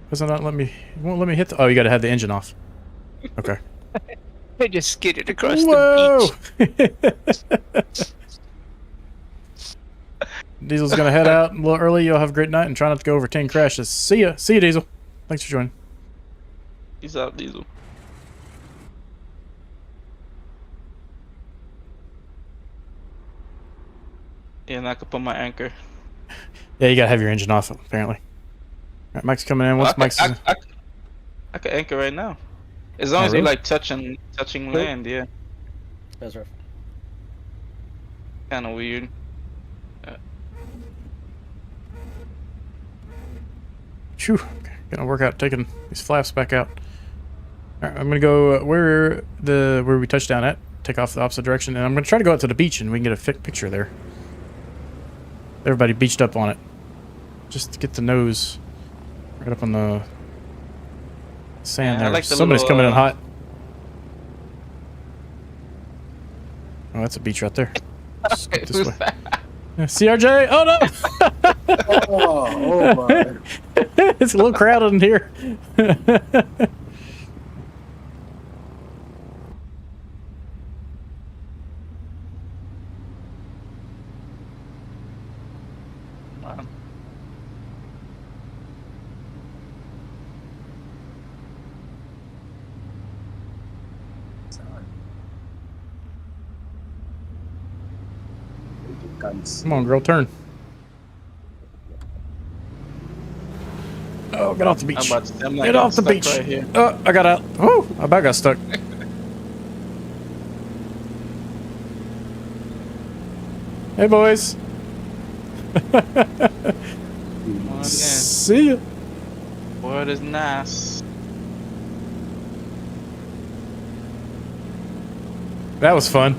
Does it not let me? It won't let me hit the. Oh, you gotta have the engine off. Okay. I just skidded across Whoa! the beach. Diesel's gonna head out a little early. You'll have a great night and try not to go over 10 crashes. See ya. See ya, Diesel. Thanks for joining. Peace out, Diesel. Yeah, and I could put my anchor. Yeah, you gotta have your engine off, apparently. Alright, Mike's coming in. Once Mike's... I can anchor right now. As long as really? you like touching land, yeah. That's rough. Kind of weird. Phew. Okay, gonna work out taking these flaps back out. Alright, I'm gonna go where we touched down at. Take off the opposite direction, and I'm gonna try to go out to the beach and we can get a picture there. Everybody beached up on it. Just to get the nose right up on the sand Yeah, I there. like the Somebody's little, coming in hot. Oh, that's a beach right there. Let's get this way. Yeah, CRJ! Oh no! Oh my. It's a little crowded in here. Wow. Come Come on, girl, turn. Oh, get off the beach. I'm Get off the stuck beach. right here. Oh, I got out. Oh, I about got stuck. Hey, boys. Come on in. See ya. Word is nice. That was fun.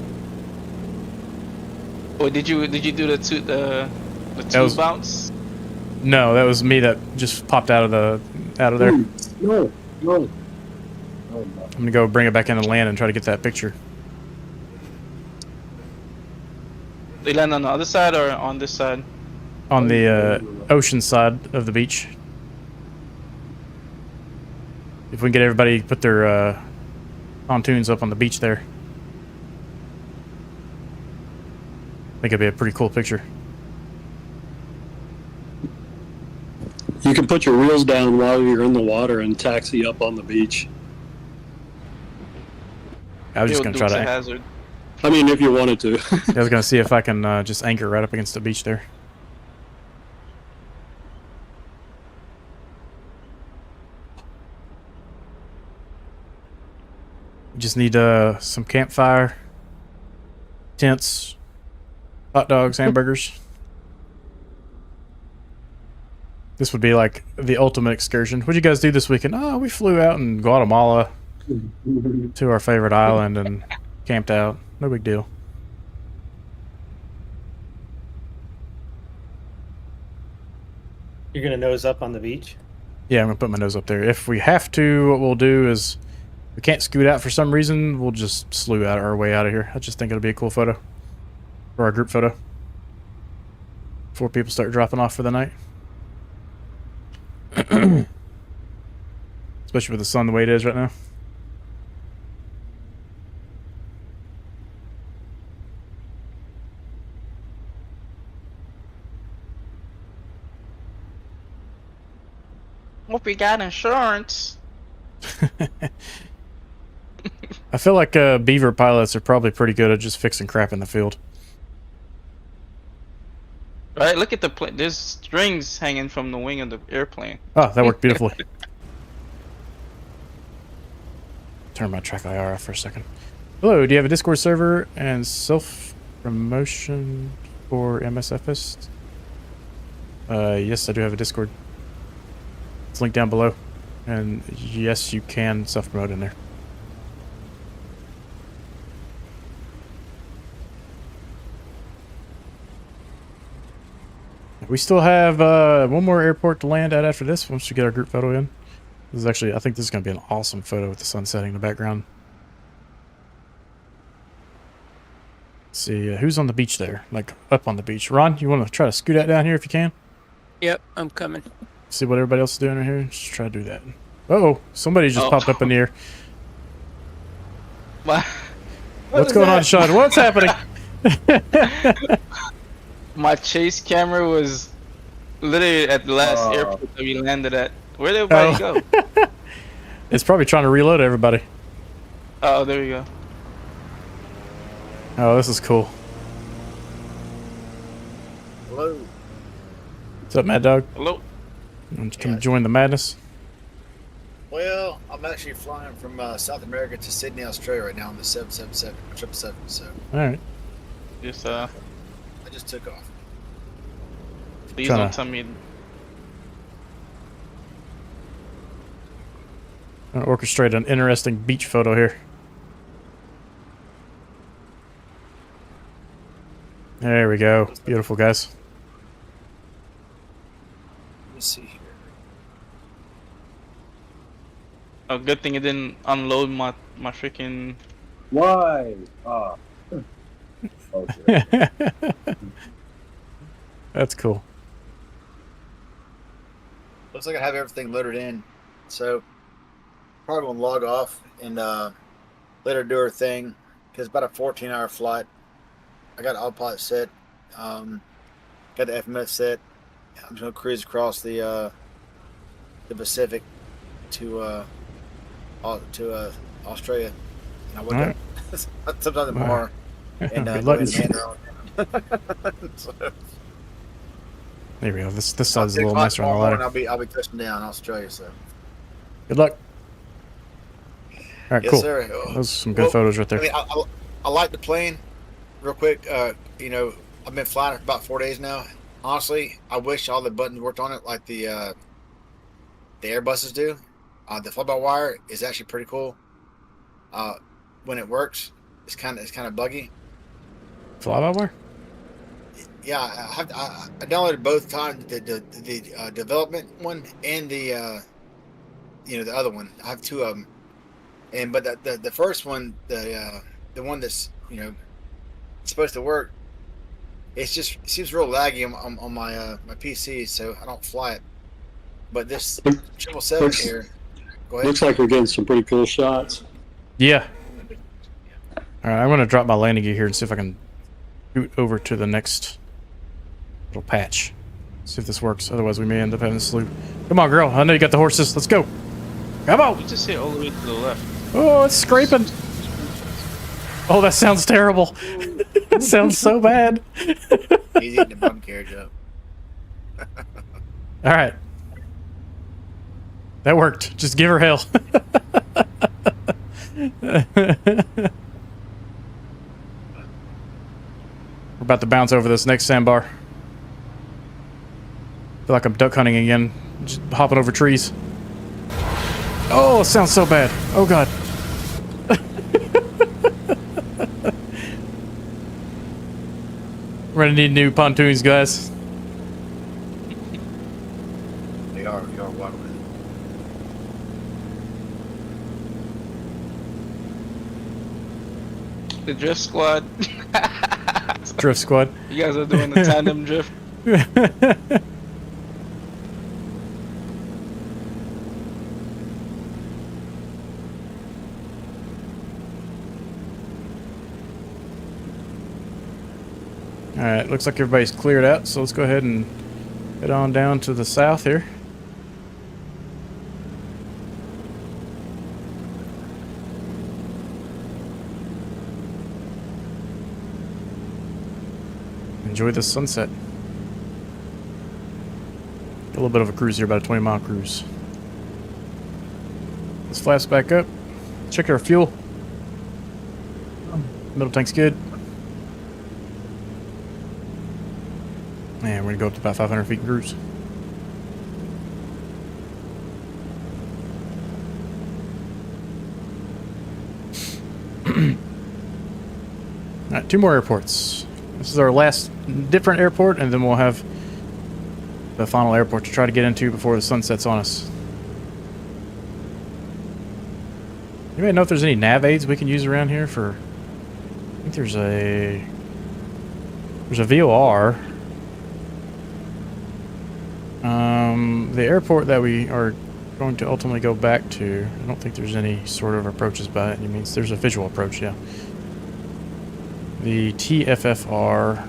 Oh, did you do the two was- bounce? No, that was me that just popped out of there. No. No. I'm gonna go bring it back into land and try to get that picture. They land on the other side or on this side? On the ocean side of the beach. If we can get everybody to put their pontoons up on the beach there. I think it'd be a pretty cool picture. You can put your wheels down while you're in the water and taxi up on the beach. I was just gonna try to. Hazard. I mean, if you wanted to. I was gonna see if I can just anchor right up against the beach there. We just need some campfire, tents, hot dogs, hamburgers. This would be like the ultimate excursion. What'd you guys do this weekend? Oh, we flew out in Guatemala to our favorite island and camped out. No big deal. You're gonna nose up on the beach? Yeah, I'm gonna put my nose up there. If we have to, what we'll do is, we can't scoot out for some reason, we'll just slew out our way out of here. I just think it'll be a cool photo. For our group photo. Before people start dropping off for the night. Especially with the sun the way it is right now. Hope you got insurance. I feel like Beaver pilots are probably pretty good at just fixing crap in the field. Right, look at the plane. There's strings hanging from the wing of the airplane. Oh, that worked beautifully. Turn my track IR off for a second. Hello, do you have a Discord server and self-promotion for MSFS? Yes, I do have a Discord. It's linked down below. And yes, you can self-promote in there. We still have one more airport to land at after this once we get our group photo in. This is actually, I think this is going to be an awesome photo with the sun setting in the background. Let's see, who's on the beach there? Like, up on the beach. Ron, you want to try to scoot out down here if you can? Yep, I'm coming. See what everybody else is doing right here? Just try to do that. Uh-oh, somebody just popped up in the air. What's going on, Sean? What's happening? My chase camera was literally at the last airport that we landed at. Where'd everybody go? It's probably trying to reload everybody. Oh, there we go. Oh, this is cool. Hello. What's up, Mad Dog? Hello. Come join the madness. Well, I'm actually flying from South America to Sydney, Australia right now on the 777, 777. So All right. Just I just took off. please Tryna- don't tell me. I'm gonna orchestrate an interesting beach photo here. There we go. Beautiful, guys. Let me see here. A good thing it didn't unload my freaking. Why? Ah. Okay. That's cool. Looks like I have everything loaded in. So probably gonna log off and let her do her thing because it's about a 14-hour flight. I got autopilot set. Got the FMS set. I'm just gonna cruise across the Pacific to Australia. And I wake Alright. up sometime tomorrow. And Good go luck. ahead and hand her on. So, There we go. This side's a 6 little o'clock nicer on the tomorrow ladder. morning, I'll be touching down in Australia. So Good luck. All right, yes, cool. sir. Those are some good photos right there. I mean, I like the plane. Real quick, you know, I've been flying it for about 4 days now. Honestly, I wish all the buttons worked on it like the Airbuses do. The fly-by-wire is actually pretty cool. When it works, it's kind of buggy. Fly by wire? Yeah, I downloaded both times the development one and the the other one. I have two of them, and but the first one, the one that's supposed to work, it seems real laggy on my my PC, so I don't fly it. But this Look- 777 looks, here, go ahead. looks like we're getting some pretty cool shots. Yeah. All right, I'm gonna drop my landing gear here and see if I can shoot over to the next little patch. See if this works. Otherwise, we may end up having to sloop. Come on, girl. I know you got the horses. Let's go. Come on. We just hit all the way to the left. Oh, it's scraping. Oh, that sounds terrible. That sounds so bad. He's eating the bum carriage up. All right. That worked. Just give her hell. We're about to bounce over this next sandbar. Feel like I'm duck hunting again. Just hopping over trees. Oh, it sounds so bad. Oh, God. We're gonna need new pontoons, guys. They are water with it. The drift squad. Drift squad. You guys are doing the tandem drift. Alright, looks like everybody's cleared out, so let's go ahead and head on down to the south here. Enjoy the sunset. A little bit of a cruise here, about a 20-mile cruise. Let's flaps back up. Check our fuel. Middle tank's good. And we're gonna go up to about 500 feet in cruise. Alright, 2 more airports. This is our last different airport, and then we'll have the final airport to try to get into before the sun sets on us. Anybody know if there's any nav aids we can use around here for... I think there's a VOR. The airport that we are going to ultimately go back to, I don't think there's any sort of approaches by it. It means there's a visual approach, yeah. The TFFR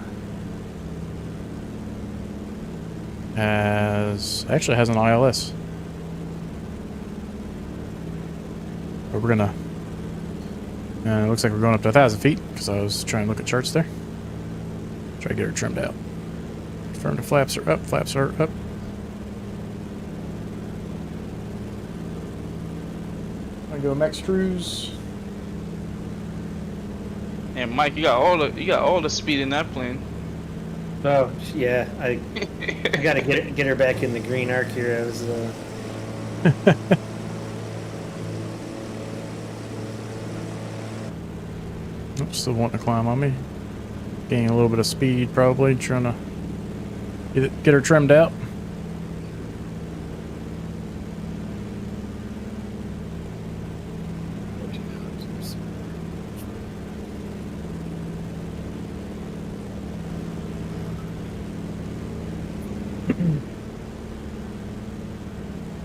actually has an ILS. But we're gonna, it looks like we're going up to 1,000 feet because I was trying to look at charts there. Try to get her trimmed out. Confirm the flaps are up, flaps are up. I go max cruise. And Mike, you got all the speed in that plane. Oh yeah, I gotta get her back in the green arc here. I was Nope, still wanting to climb on me. Gaining a little bit of speed, probably trying to get her trimmed out.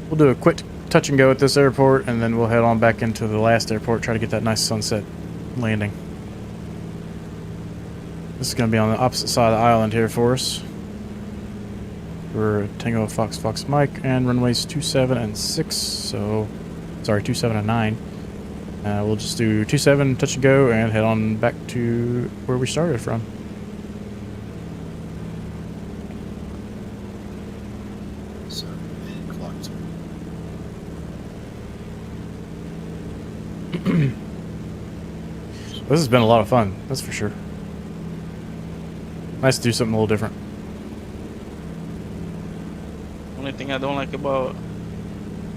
We'll do a quick touch and go at this airport, and then we'll head on back into the last airport, try to get that nice sunset landing. This is going to be on the opposite side of the island here for us. We're Tango Fox Fox Mike, and runways 27 and 6, so... Sorry, 27 and 9. We'll just do 27, touch and go, and head on back to where we started from. So, clocked. This has been a lot of fun, that's for sure. Nice to do something a little different. Only thing I don't like about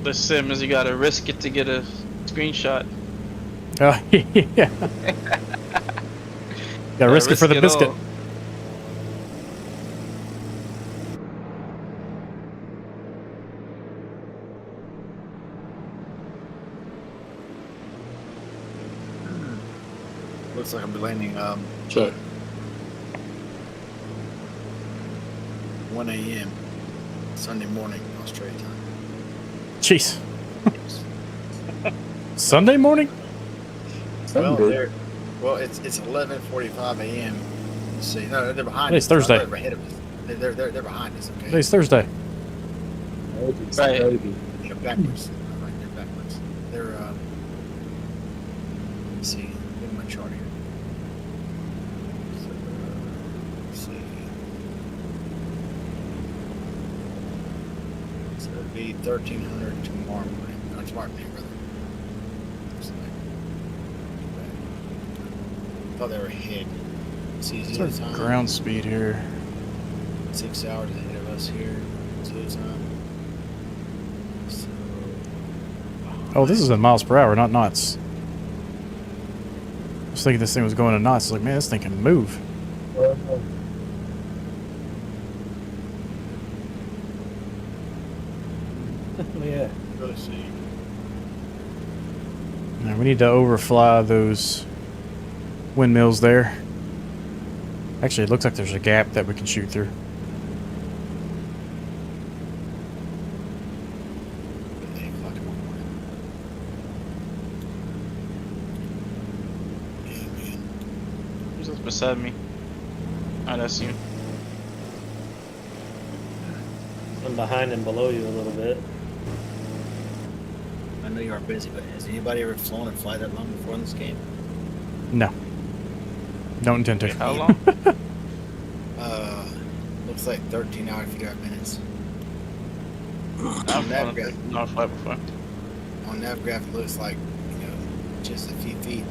the sim is you gotta risk it to get a screenshot. Oh, yeah. Gotta risk it for the biscuit. Looks like I'll be landing Check. 1 a.m. Sunday morning, Australia time. Jeez. Sunday morning? Well, Sunday. it's 11:45 a.m. Let's see. No, they're behind Today's us. Thursday. They're ahead of us. They're behind us. Okay. Today's Thursday. It's Right. Friday. They're backwards. All right, they're backwards. They're let's see. Look at my chart here. So, let's see. So it'll be 1300 tomorrow morning. Not tomorrow morning, brother. Looks like. Thought they were ahead. See zero What's our time. ground speed here? 6 hours ahead of us here. Zero time. So, Oh, this is in miles per hour, not knots. I was thinking this thing was going in knots. Like, man, this thing can move. Yeah. let's see. Now, we need to overfly those windmills there. Actually, it looks like there's a gap that we can shoot through. At 8 o'clock tomorrow morning. Yeah, man. Who's just beside me? Oh, that's you. I'm behind and below you a little bit. I know you are busy, but has anybody ever flown and fly that long before in this game? No. Don't intend to. How long? Looks like 13 hours, 55 minutes. I've Navgraph. not fly before. On Navgraph, it looks like, just a few feet.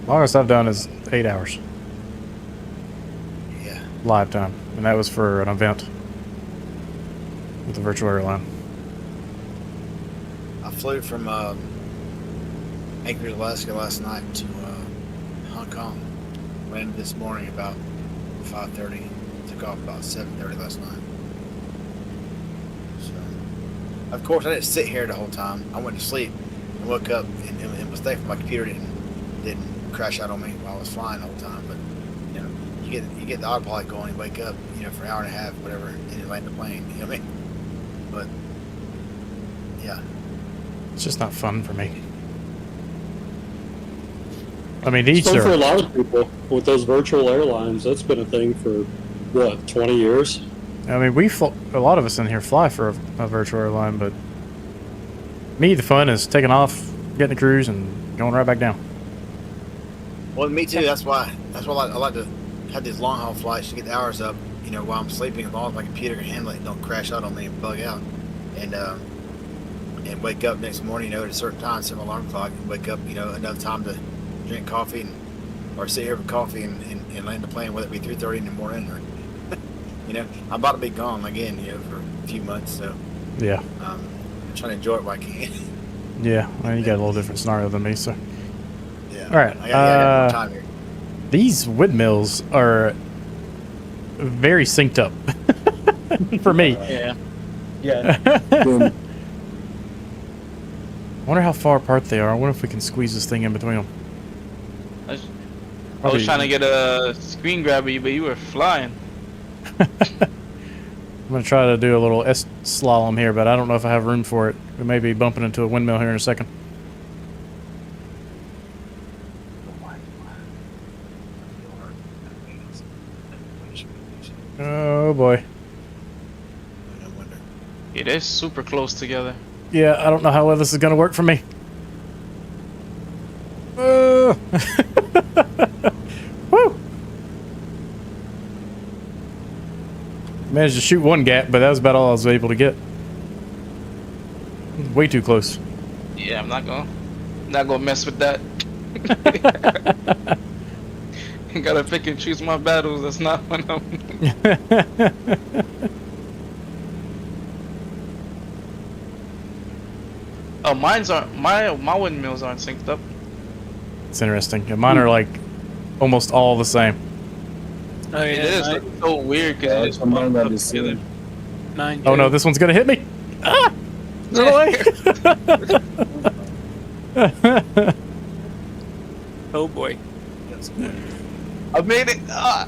Longest I've done is 8 hours Yeah. live time, and that was for an event with the virtual airline. I flew from Anchorage, Alaska last night to Hong Kong. Landed this morning about 5:30. Took off about 7:30 last night. So, of course, I didn't sit here the whole time. I went to sleep and woke up, and was thankful my computer didn't crash out on me while I was flying the whole time. But you get the autopilot going, you wake up, for an hour and a half, whatever, and you land the plane. You know what I mean? But yeah. It's just not fun for me. I mean, each So for a their, lot of people with those virtual airlines, that's been a thing for what, 20 years? I mean, a lot of us in here fly for a virtual airline, but me, the fun is taking off, getting the cruise, and going right back down. Well, me too. That's why I like to have these long haul flights to get the hours up. While I'm sleeping, as long as my computer can handle it, don't crash out on me and bug out, and wake up next morning, at a certain time, set my alarm clock, and wake up, enough time to drink coffee or sit here with coffee and land the plane, whether it be 3:30 in the morning or, I'm about to be gone again, for a few months, so Yeah. I'm trying to enjoy it while I can. Yeah. Well, you got a little different scenario than me, so. Yeah. All right, I got more time here. These windmills are very synced up for me. Yeah. Yeah. Boom. I wonder how far apart they are. I wonder if we can squeeze this thing in between them. I was Probably- trying to get a screen grab of you, but you were flying. I'm going to try to do a little slalom here, but I don't know if I have room for it. We may be bumping into a windmill here in a second. Oh boy. I wonder. Yeah, they're super close together. Yeah, I don't know how well this is going to work for me. Woo! Managed to shoot one gap, but that was about all I was able to get. Way too close. Yeah, I'm not gonna mess with that. Gotta pick and choose my battles. That's not one of them. Oh, my windmills aren't synced up. It's interesting. Yeah, mine are like almost all the same. Oh It is yeah, so weird because Yeah, it's some mine bumped are up the together. same. mine Oh no, too. this one's gonna hit me. Ah! Run away! Oh boy. I made it. Ah.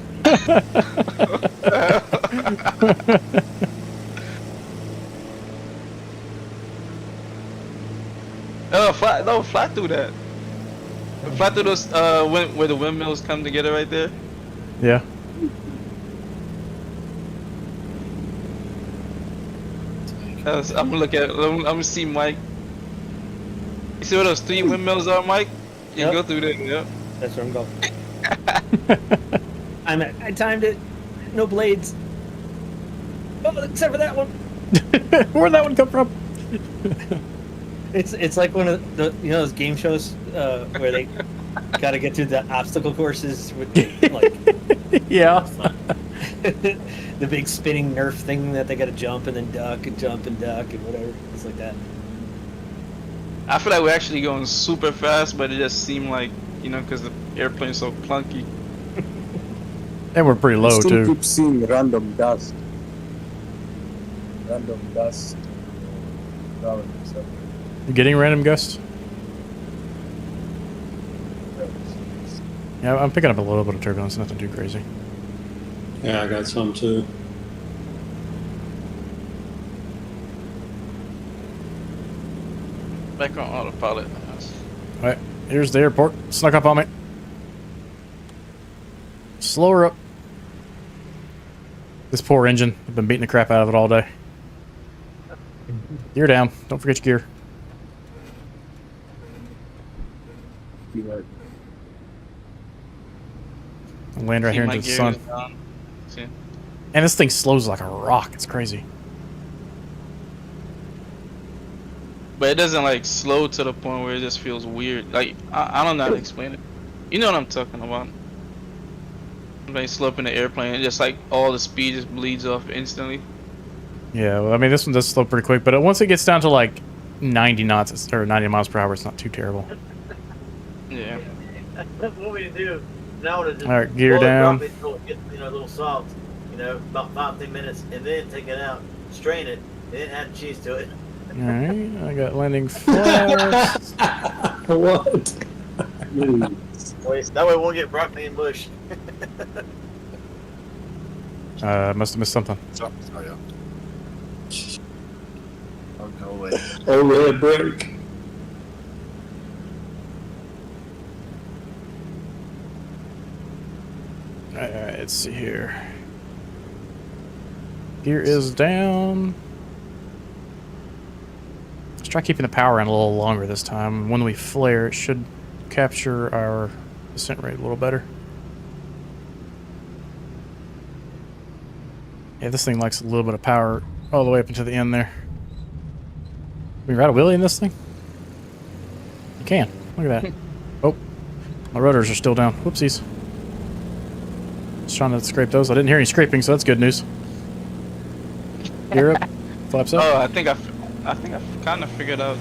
Fly through that. Fly through those where the windmills come together right there. Yeah. I'm gonna look at. I'm gonna see Mike. You see where those 3 windmills are, Mike? You Yep. go through there. Yep. That's where I'm going. I timed it. No blades. Oh, except for that one. Where'd that one come from? It's like one of the those game shows where they got to get through the obstacle courses with like Yeah. the big spinning Nerf thing that they got to jump and then duck and jump and duck and whatever. It's like that. I feel like we're actually going super fast, but it just seemed like, because the airplane's so clunky. And we're pretty I low, still too. keep seeing random dust. Random dust. Around, so. You getting random gusts? Yeah, I'm picking up a little bit of turbulence, nothing too crazy. Yeah, I got some too. Back on autopilot. Alright, here's the airport. Snuck up on me. Slow her up. This poor engine. I've been beating the crap out of it all day. Gear down. Don't forget your gear. I'll land right See, here my into the gear sun. is down. See? And this thing slows like a rock. It's crazy. But it doesn't like slow to the point where it just feels weird. Like I don't know how to explain it. You know what I'm talking about? Like slow up in the airplane, and just like all the speed just bleeds off instantly. Yeah, well, I mean, this one does slow pretty quick, but once it gets down to like 90 knots or 90 miles per hour, it's not too terrible. Yeah. What we do now is just All right, gear blow it, down. drop it until it gets, a little soft, about 5-10 minutes, and then take it out, strain it, and then add cheese to it. All right, I got landing flaps. What? That way we won't get broccoli and bush. Must have missed something. Sorry, y'all. Oh, go away. Oh, red break. All right, let's see here. Gear is down. Let's try keeping the power in a little longer this time. When we flare, it should capture our descent rate a little better. Yeah, this thing likes a little bit of power all the way up into the end there. Can we ride a wheelie in this thing? You can. Look at that. Oh, my rotors are still down. Whoopsies. Just trying to scrape those. I didn't hear any scraping, so that's good news. Gear up. Flaps up. Oh, I think I've kind of figured out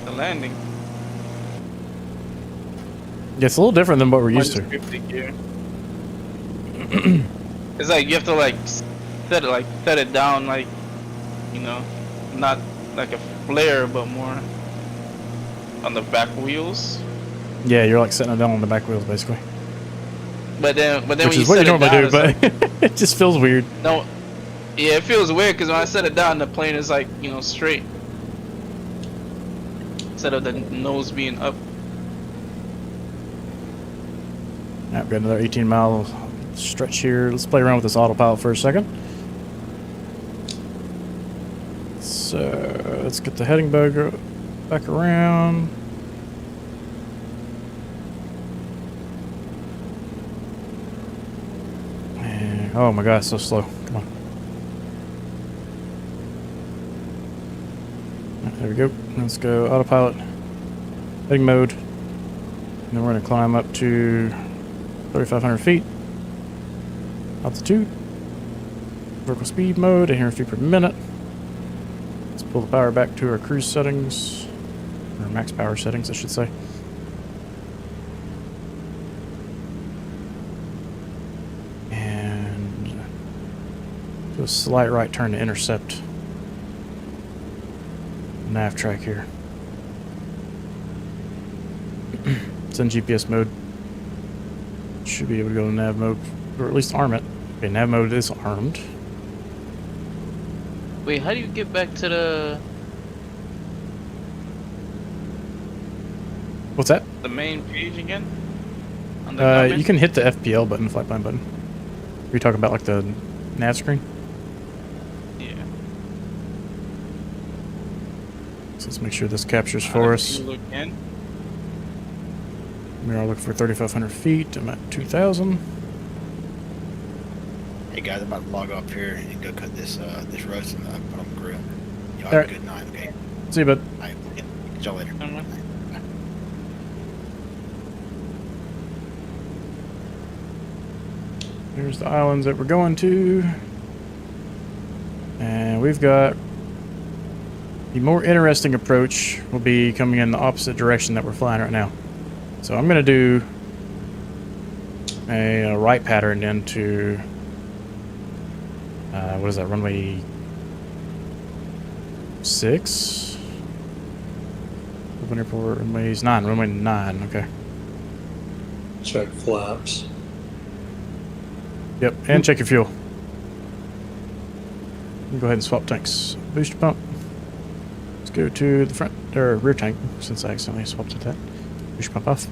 the landing. Yeah, it's a little different than what we're used to. Gear. It's like you have to like set it down like, not like a flare, but more on the back wheels. Yeah, you're like setting it down on the back wheels, basically. But then Which when you is what you set it normally down, do, it's but like, it just feels weird. no, yeah, it feels weird because when I set it down, the plane is like straight instead of the nose being up. Alright, we've got another 18-mile stretch here. Let's play around with this autopilot for a second. So let's get the heading bug back around. And, oh my god, it's so slow. Come on. Alright, there we go. Let's go autopilot, heading mode. And then we're going to climb up to 3,500 feet. Altitude. Vertical speed mode, 800 feet per minute. Let's pull the power back to our cruise settings. Or max power settings, I should say. And do a slight right turn to intercept nav track here. it's in GPS mode. Should be able to go to nav mode, or at least arm it. Okay, nav mode is armed. Wait, how do you get back to the What's that? main page again? On the You can hit the FPL button, flight plan button. You're talking about like the nav screen? Yeah. So let's make sure this captures for us. Look in. We are looking for 3,500 feet. I'm at 2,000. Hey guys, I'm about to log off here and go cut this this roast and put on the grill. Y'all have Alright. a good night, okay? See you, bud. Alright, catch y'all later. Mhm. Here's the islands that we're going to. And we've got the more interesting approach will be coming in the opposite direction that we're flying right now. So I'm going to do a right pattern into, what is that, runway 6? Open airport, runway 9, okay. Check flaps. Yep, and check your fuel. Go ahead and swap tanks. Booster pump. Let's go to the front, or rear tank, since I accidentally swapped to that. Booster pump off.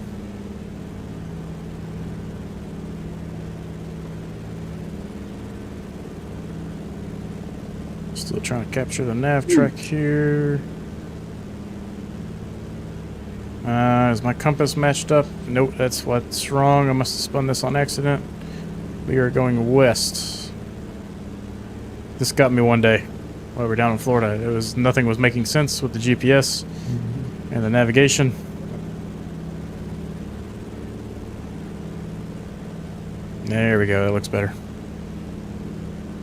Still trying to capture the nav track here. Is my compass matched up? Nope, that's what's wrong. I must have spun this on accident. We are going west. This got me one day while we were down in Florida. Nothing was making sense with the GPS and the navigation. There we go, that looks better.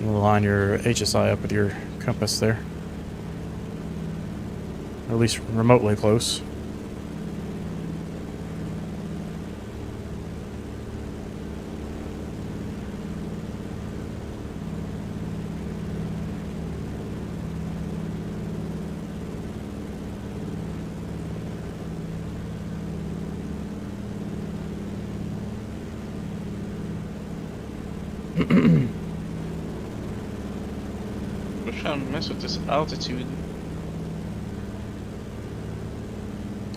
You'll line your HSI up with your compass there. Or at least remotely close. We're trying to mess with this altitude.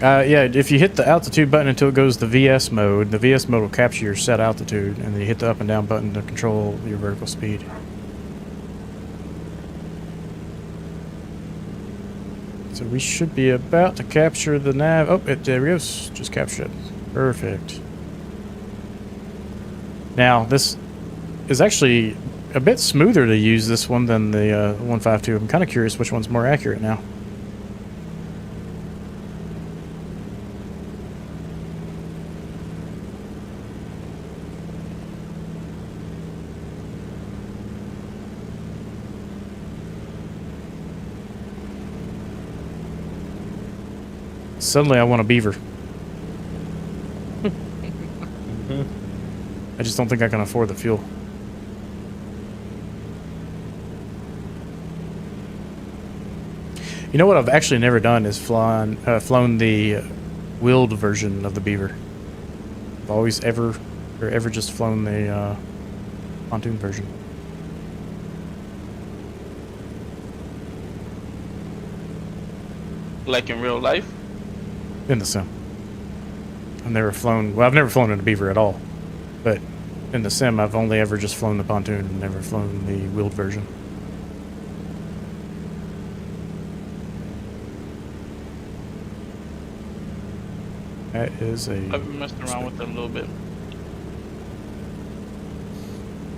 Yeah, if you hit the altitude button until it goes to VS mode, the VS mode will capture your set altitude, and then you hit the up and down button to control your vertical speed. So we should be about to capture the nav. Oh, there we go. Just captured it. Perfect. Now, this is actually a bit smoother to use this one than the 152. I'm kind of curious which one's more accurate now. Suddenly I want a Beaver. I just don't think I can afford the fuel. You know what I've actually never done is flown the wheeled version of the Beaver. I've always ever just flown the pontoon version. Like in real life? In the sim. I've never flown in a Beaver at all. But in the sim, I've only ever just flown the pontoon and never flown the wheeled version. That is a I've been messing around with it a little bit.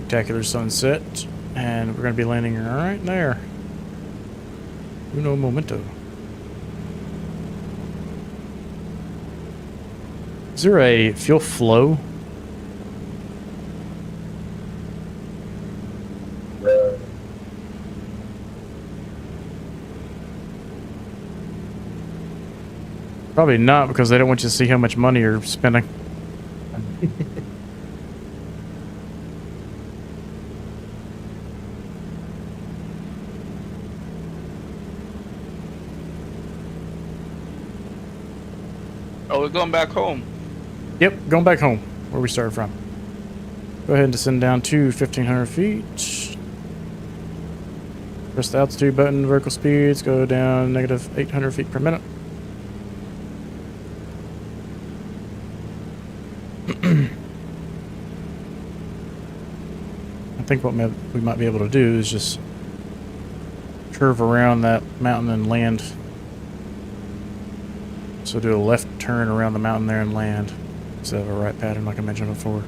spectacular sunset, and we're going to be landing right there. Uno momento. Is there a fuel flow? Probably not, because they don't want you to see how much money you're spending. Oh, we're going back home. Yep, going back home, where we started from. Go ahead and descend down to 1,500 feet. Press the altitude button, vertical speeds, go down negative 800 feet per minute. I think what we might be able to do is just curve around that mountain and land. So do a left turn around the mountain there and land instead of a right pattern like I mentioned before.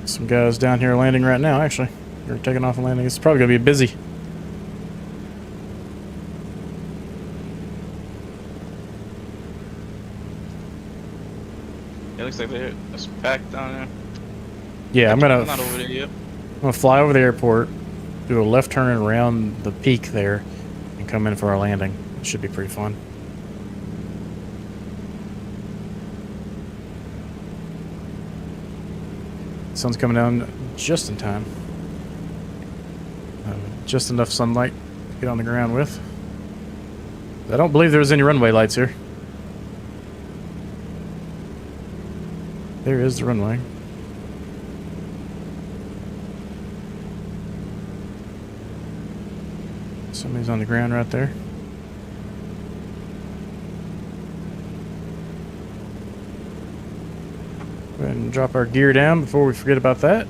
Some guys down here landing right now, actually. They're taking off and landing. It's probably going to be busy. It looks like it's packed down there. Yeah, I'm not over there yet. I'm gonna fly over the airport, do a left turn around the peak there, and come in for our landing. It should be pretty fun. Sun's coming down just in time. Just enough sunlight to get on the ground with. I don't believe there was any runway lights here. There is the runway. Somebody's on the ground right there. Go ahead and drop our gear down before we forget about that.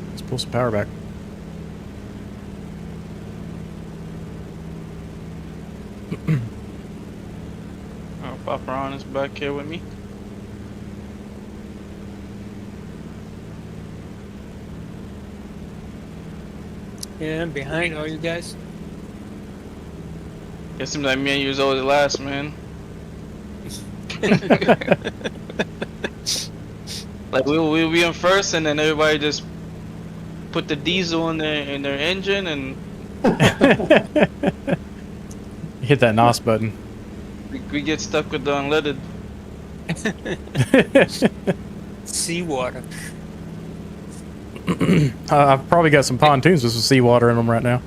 Let's pull some power back. Papa Ron is back here with me. Yeah, I'm behind all you guys. It seems like me and you was always last, man. Like we'll be in first, and then everybody just put the diesel in their engine, and Hit that NOS button. we get stuck with the unleaded. Seawater. I've probably got some pontoons with some seawater in them right now.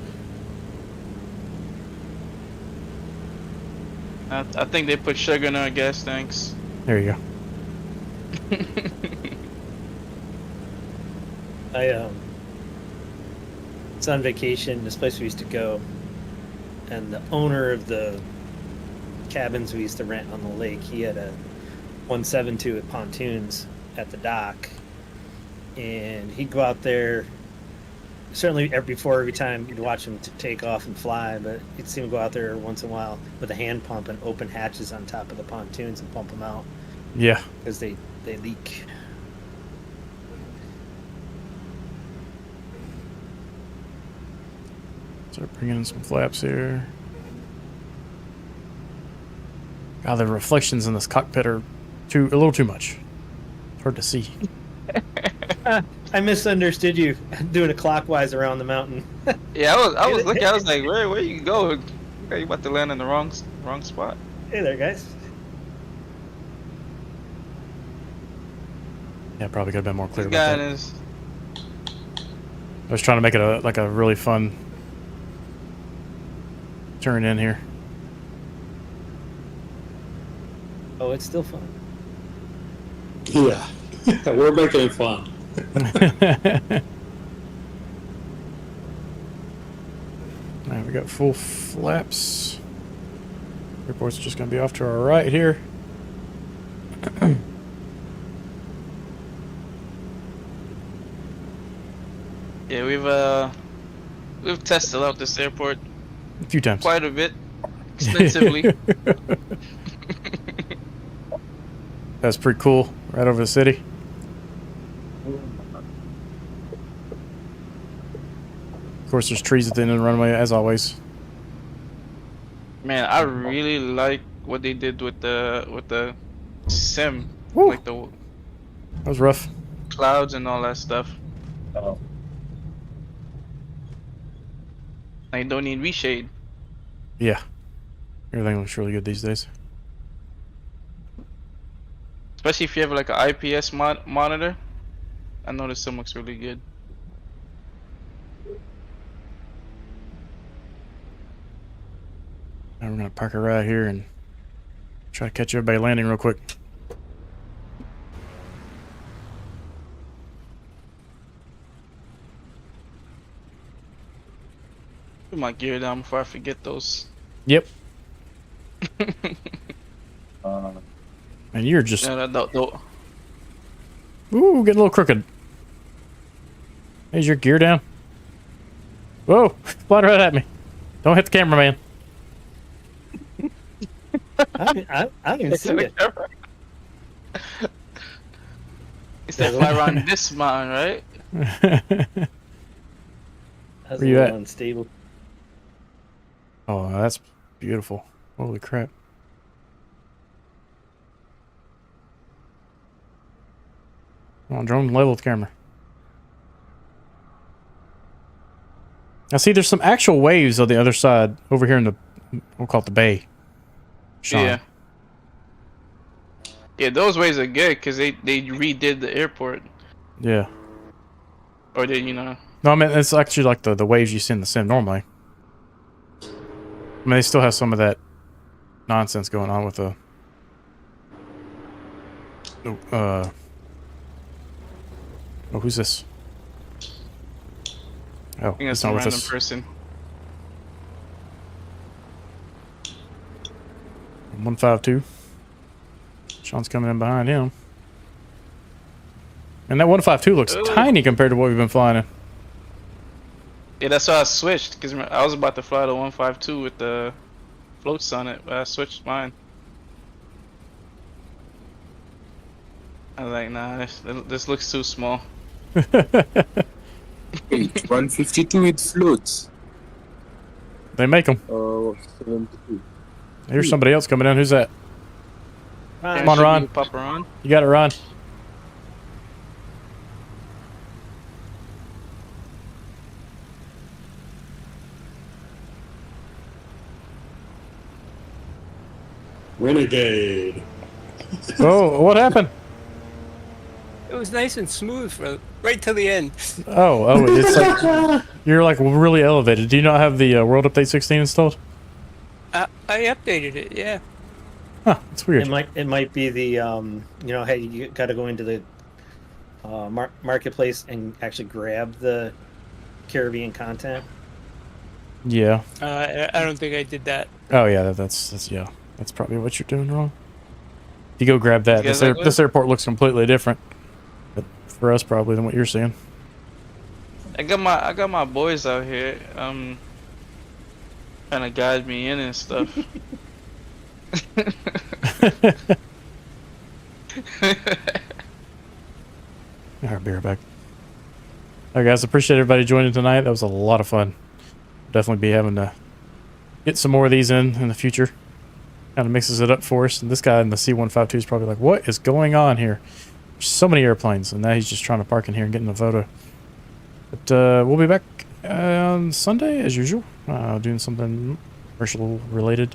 I think they put sugar in our gas tanks. There you go. It's on vacation, this place we used to go, and the owner of the cabins we used to rent on the lake, he had a 172 with pontoons at the dock, and he'd go out there. Certainly, every time you'd watch him take off and fly, but you'd see him go out there once in a while with a hand pump and open hatches on top of the pontoons and pump them out Yeah. because they leak. Start bringing in some flaps here. God, the reflections in this cockpit are a little too much. It's hard to see. I misunderstood you doing it clockwise around the mountain. Yeah, I was looking. I was like, where you go? You about to land in the wrong spot. Hey there, guys. Yeah, probably could have been more clear This about guy that. is. I was trying to make it a really fun turn in here. Oh, it's still fun. Yeah, we're making it fun. Alright, we got full flaps. Airport's just going to be off to our right here. Yeah, we've tested out this airport A few times. quite a bit, extensively. That's pretty cool. Right over the city. Of course, there's trees at the end of the runway, as always. Man, I really like what they did with the sim, Woo. like the That was rough. clouds and all that stuff. I don't need reshade. Yeah. Everything looks really good these days. Especially if you have like an IPS monitor. I noticed some looks really good. Now we're gonna park it right here and try to catch everybody landing real quick. Put my gear down before I forget those. Yep. Uh, And you're just No, ooh, getting a little crooked. Is your gear down? Whoa, flying right at me. Don't hit the cameraman. I don't even see it. It's that fly around this mountain, right? That's Where a you little at? unstable. Oh, that's beautiful. Holy crap. Come on, drone, level with camera. Now see, there's some actual waves on the other side over here in the, we'll call it the bay. Sean. Yeah. Yeah, those waves are good because they redid the airport. Yeah. Or they, you know. No, I mean, it's actually like the waves you see in the sim normally. I mean, they still have some of that nonsense going on with the... oh, who's this? Oh, I think he's that's not some with random us. person. 152. Sean's coming in behind him. And that 152 looks Ooh. tiny compared to what we've been flying in. Yeah, that's why I switched because I was about to fly the 152 with the floats on it, but I switched mine. I was like, nah, this looks too small. wait, 152 with floats. They make them. 72. Here's somebody else coming in. Who's that? Ron, Come on, Ron. Pop around. You got it, Ron. Renegade. Oh, what happened? It was nice and smooth for right till the end. Oh, it's like you're like really elevated. Do you not have the World Update 16 installed? I updated it, yeah. Huh, that's weird. it might be the you know, hey, you got to go into the marketplace and actually grab the Caribbean content. Yeah. I don't think I did that. Oh yeah, that's yeah. That's probably what you're doing wrong. If you go grab that, You guys like this airport looks completely different, but for us probably than what you're seeing. I got my boys out here, trying to guide me in and stuff. All right, be right back. All right, guys, appreciate everybody joining tonight. That was a lot of fun. Definitely be having to get some more of these in the future. Kind of mixes it up for us. And this guy in the C-152 is probably like, what is going on here? There's so many airplanes, and now he's just trying to park in here and get in the photo. But we'll be back on Sunday, as usual, doing something commercial related.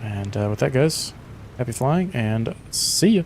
And with that, guys, happy flying, and see ya.